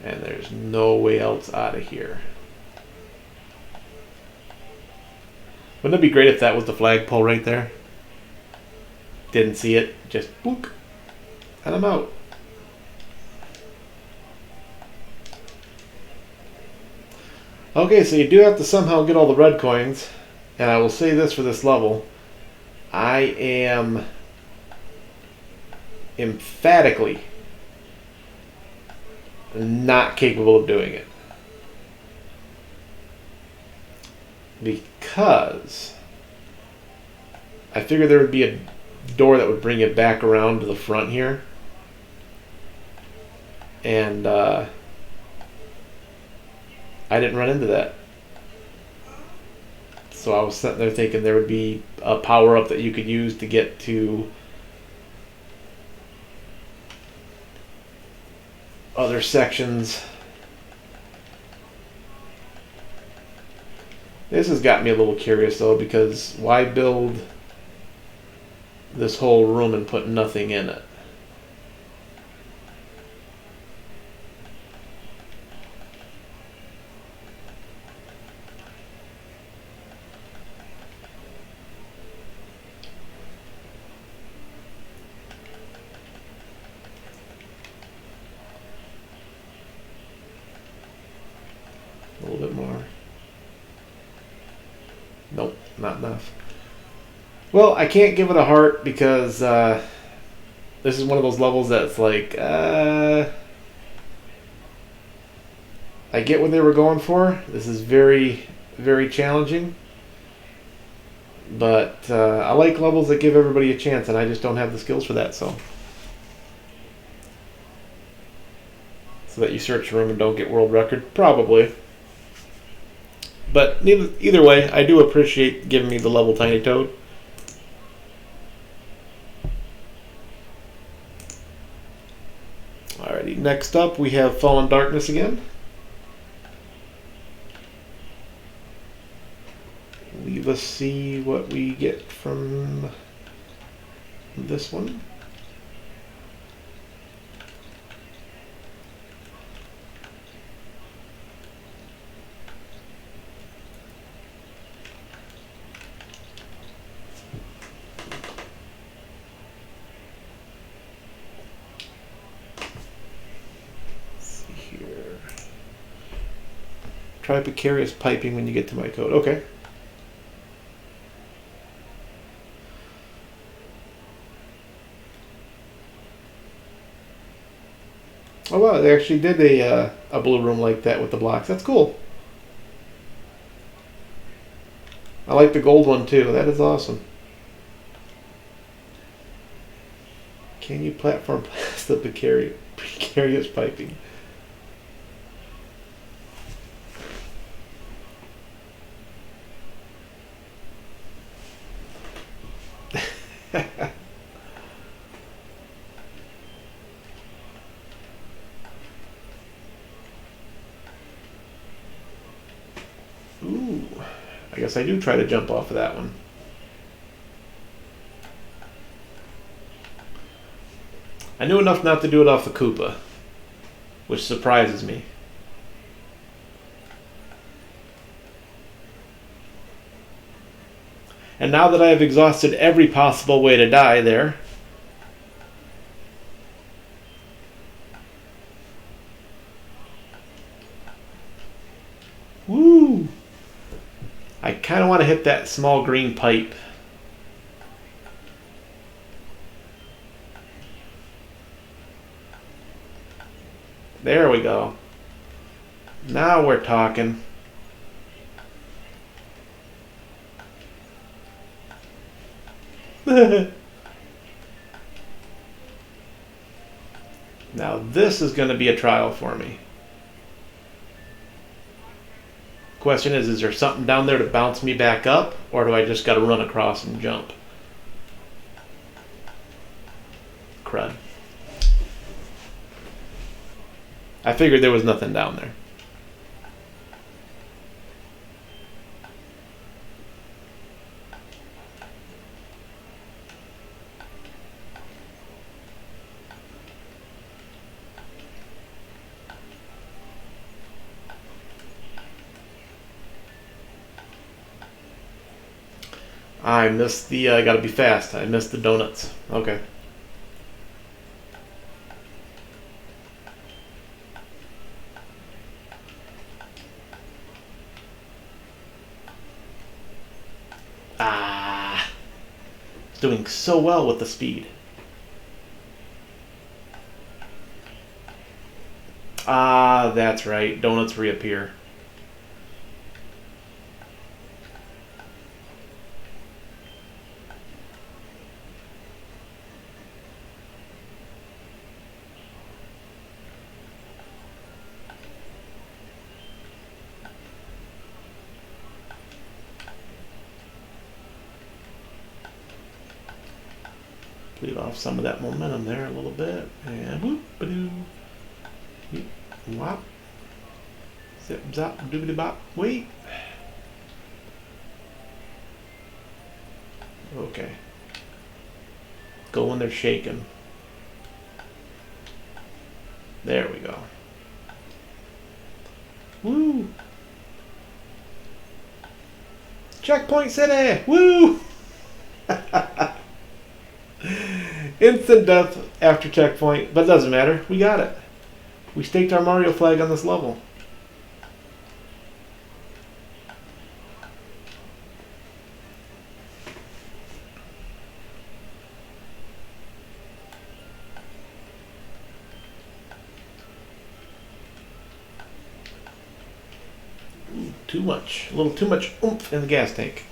And there's no way else out of here. Wouldn't it be great if that was the flagpole right there? Didn't see it, just boop, and I'm out. Okay, so you do have to somehow get all the red coins, and I will say this for this level. I am emphatically not capable of doing it. Because I figured there would be a door that would bring it back around to the front here. And I didn't run into that. So I was sitting there thinking there would be a power-up that you could use to get to other sections. This has got me a little curious though, because why build this whole room and put nothing in it? A little bit more. Nope, not enough. Well, I can't give it a heart because this is one of those levels that's like, I get what they were going for. This is very, very challenging. But I like levels that give everybody a chance, and I just don't have the skills for that, so that you search a room and don't get world record? Probably. But either way, I do appreciate giving me the level Tiny Toad. Alrighty, next up we have Fallen Darkness again. Let's see what we get from this one. Try precarious piping when you get to my code. Okay. Oh wow, they actually did a blue room like that with the blocks. That's cool. I like the gold one too. That is awesome. Can you platform past the precarious piping? Ooh, I guess I do try to jump off of that one. I knew enough not to do it off the Koopa, which surprises me. And now that I have exhausted every possible way to die there, woo! I kind of want to hit that small green pipe. There we go. Now we're talking. Now this is going to be a trial for me. Question is there something down there to bounce me back up, or do I just got to run across and jump? Crud. I figured there was nothing down there. I missed the, gotta be fast. I missed the donuts. Okay. Ah. It's doing so well with the speed. Ah, that's right. Donuts reappear. Bleed off some of that momentum there a little bit. And whoop, ba-doo. Wop. Zip, zop, doobity bop. Wait. Okay. Go when they're shaking. There we go. Woo! Checkpoint City! Woo! Instant death after checkpoint, but it doesn't matter. We got it. We staked our Mario flag on this level. Ooh, too much. A little too much oomph in the gas tank.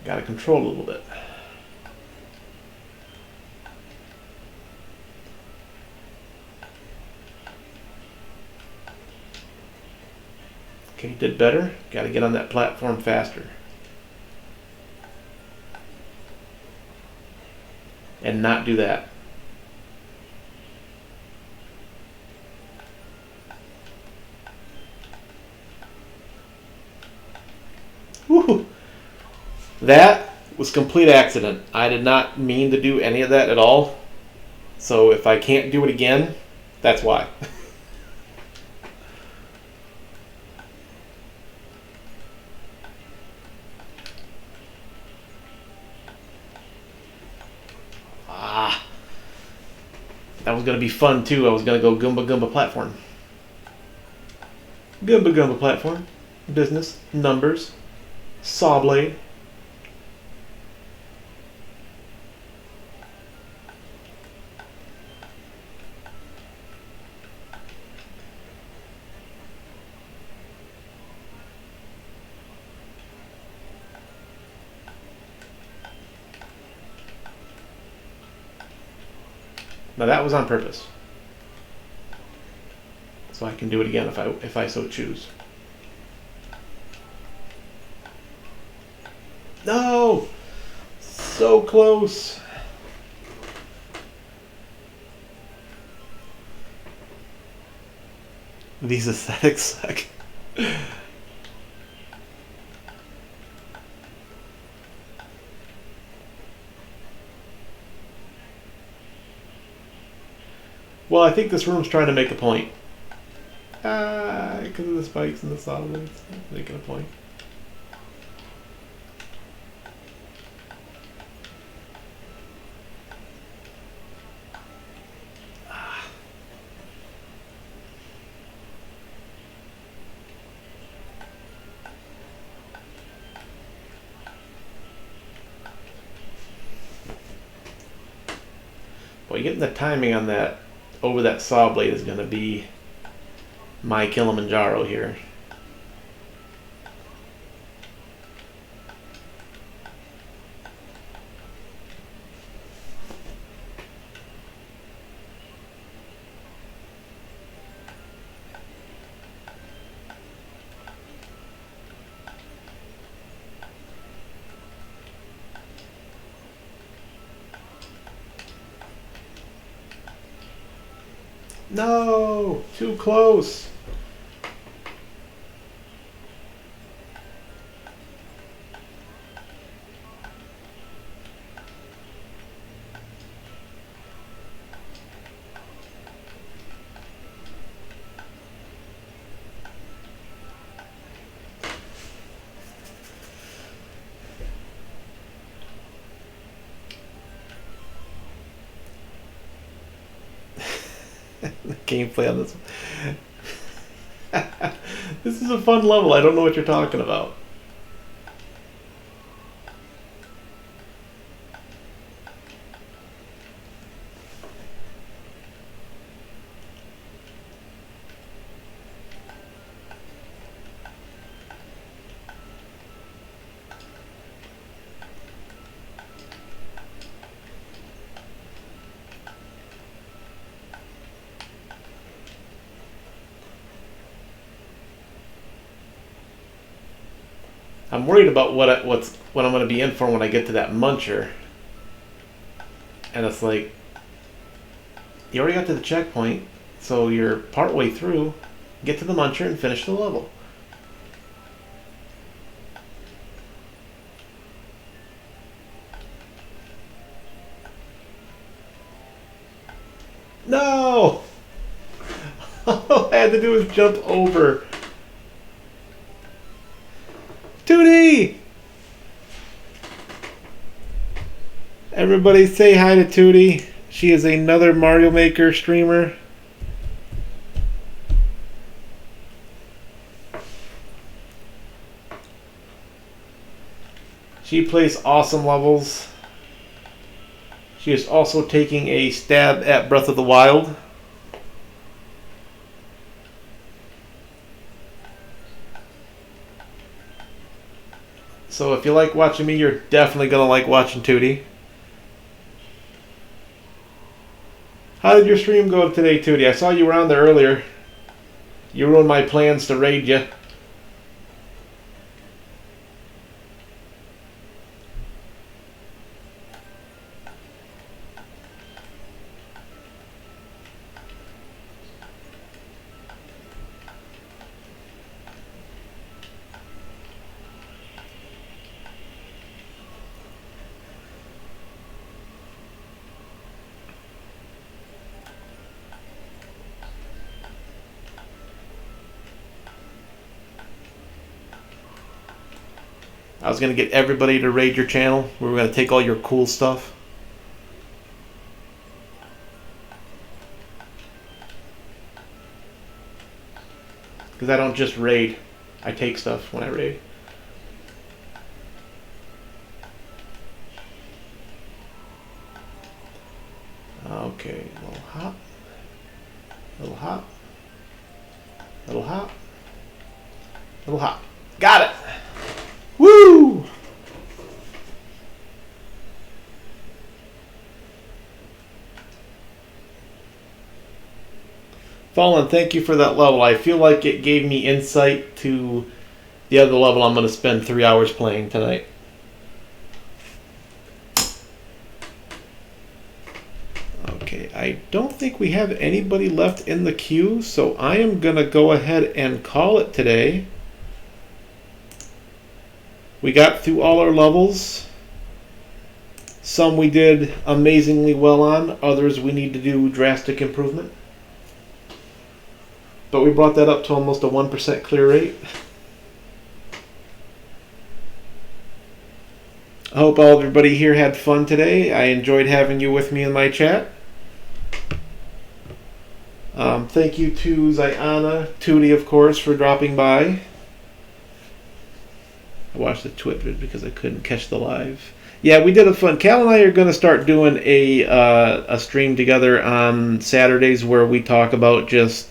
Gotta control a little bit. Okay, did better. Got to get on that platform faster. And not do that. Woo! That was complete accident. I did not mean to do any of that at all. So if I can't do it again, that's why. That was going to be fun too. I was going to go Goomba Goomba platform. Goomba Goomba platform. Business. Numbers. Saw blade. Now that was on purpose. So I can do it again if I so choose. No! So close. These aesthetics suck. Well, I think this room's trying to make a point. Because of the spikes and the solids. Making a point. Well, getting the timing on that over that saw blade is going to be my Kilimanjaro here. No! Too close! The gameplay on this one. This is a fun level. I don't know what you're talking about. I'm worried about what I'm going to be in for when I get to that muncher. And it's like, you already got to the checkpoint, so you're partway through. Get to the muncher and finish the level. No! All I had to do was jump over. Tootie! Everybody say hi to Tootie. She is another Mario Maker streamer. She plays awesome levels. She is also taking a stab at Breath of the Wild. So if you like watching me, you're definitely going to like watching Tootie. How did your stream go today, Tootie? I saw you were on there earlier. You ruined my plans to raid you. I was going to get everybody to raid your channel. We were going to take all your cool stuff. Because I don't just raid. I take stuff when I raid. Okay, little hop. Little hop. Little hop. Little hop. Got it! Woo! Fallen, thank you for that level. I feel like it gave me insight to the other level I'm going to spend 3 hours playing tonight. Okay, I don't think we have anybody left in the queue, so I am going to go ahead and call it today. We got through all our levels. Some we did amazingly well on. Others we need to do drastic improvement. But we brought that up to almost a 1% clear rate. I hope everybody here had fun today. I enjoyed having you with me in my chat. Thank you to Ziana, Tootie, of course, for dropping by. I watched the Twitter because I couldn't catch the live. Yeah, we did a fun. Cal and I are going to start doing a stream together on Saturdays where we talk about just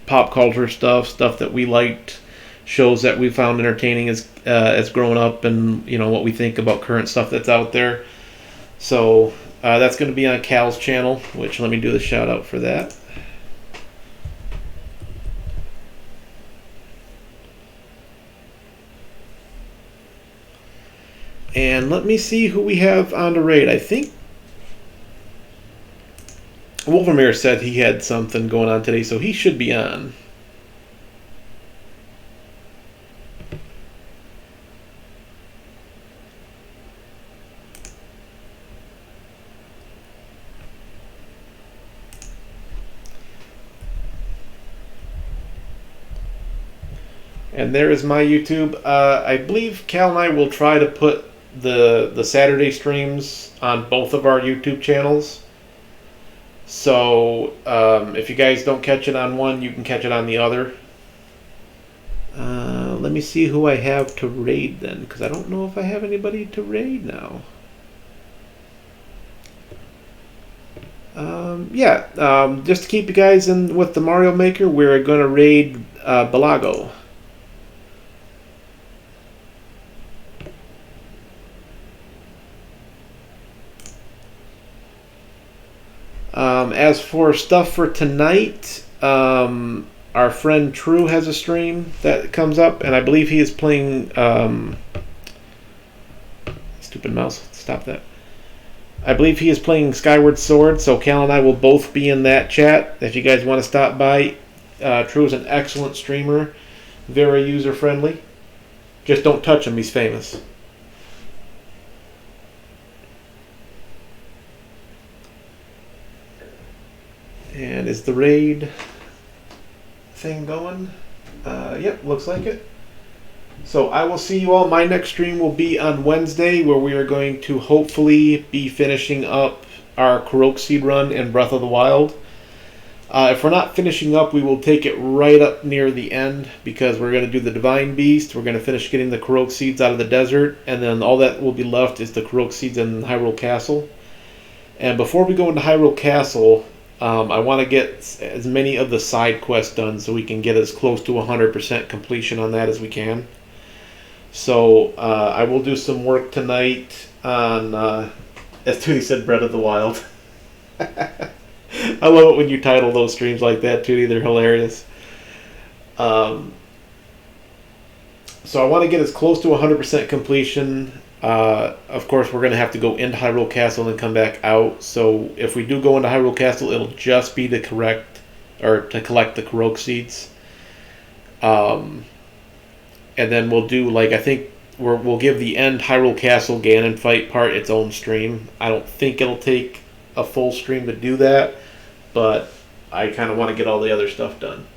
pop culture stuff that we liked, shows that we found entertaining as growing up, and what we think about current stuff that's out there. So that's going to be on Cal's channel, which let me do the shout out for that. And let me see who we have on the raid. I think Wolvermere said he had something going on today, so he should be on. And there is my YouTube. I believe Cal and I will try to put the Saturday streams on both of our YouTube channels. So if you guys don't catch it on one, you can catch it on the other. Let me see who I have to raid then, because I don't know if I have anybody to raid now. Just to keep you guys in with the Mario Maker, we're going to raid Balago. As for stuff for tonight, our friend True has a stream that comes up, and I believe he is playing Stupid mouse. Stop that. I believe he is playing Skyward Sword, so Cal and I will both be in that chat. If you guys want to stop by, True is an excellent streamer, very user friendly. Just don't touch him; he's famous. And is the raid thing going? Yep, looks like it. So I will see you all. My next stream will be on Wednesday, where we are going to hopefully be finishing up our Kurok Seed run in Breath of the Wild. If we're not finishing up, we will take it right up near the end, because we're going to do the Divine Beast. We're going to finish getting the Kurok Seeds out of the desert, and then all that will be left is the Kurok Seeds in Hyrule Castle. And before we go into Hyrule Castle, I want to get as many of the side quests done so we can get as close to 100% completion on that as we can. So I will do some work tonight on, as Tootie said, Breath of the Wild. I love it when you title those streams like that, Tootie. They're hilarious. So I want to get as close to 100% completion. Of course, we're going to have to go into Hyrule Castle and come back out. So if we do go into Hyrule Castle, it'll just be to collect the Kurok Seeds. And then we'll do, like, I think we'll give the end Hyrule Castle Ganon fight part its own stream. I don't think it'll take a full stream to do that, but I kind of want to get all the other stuff done.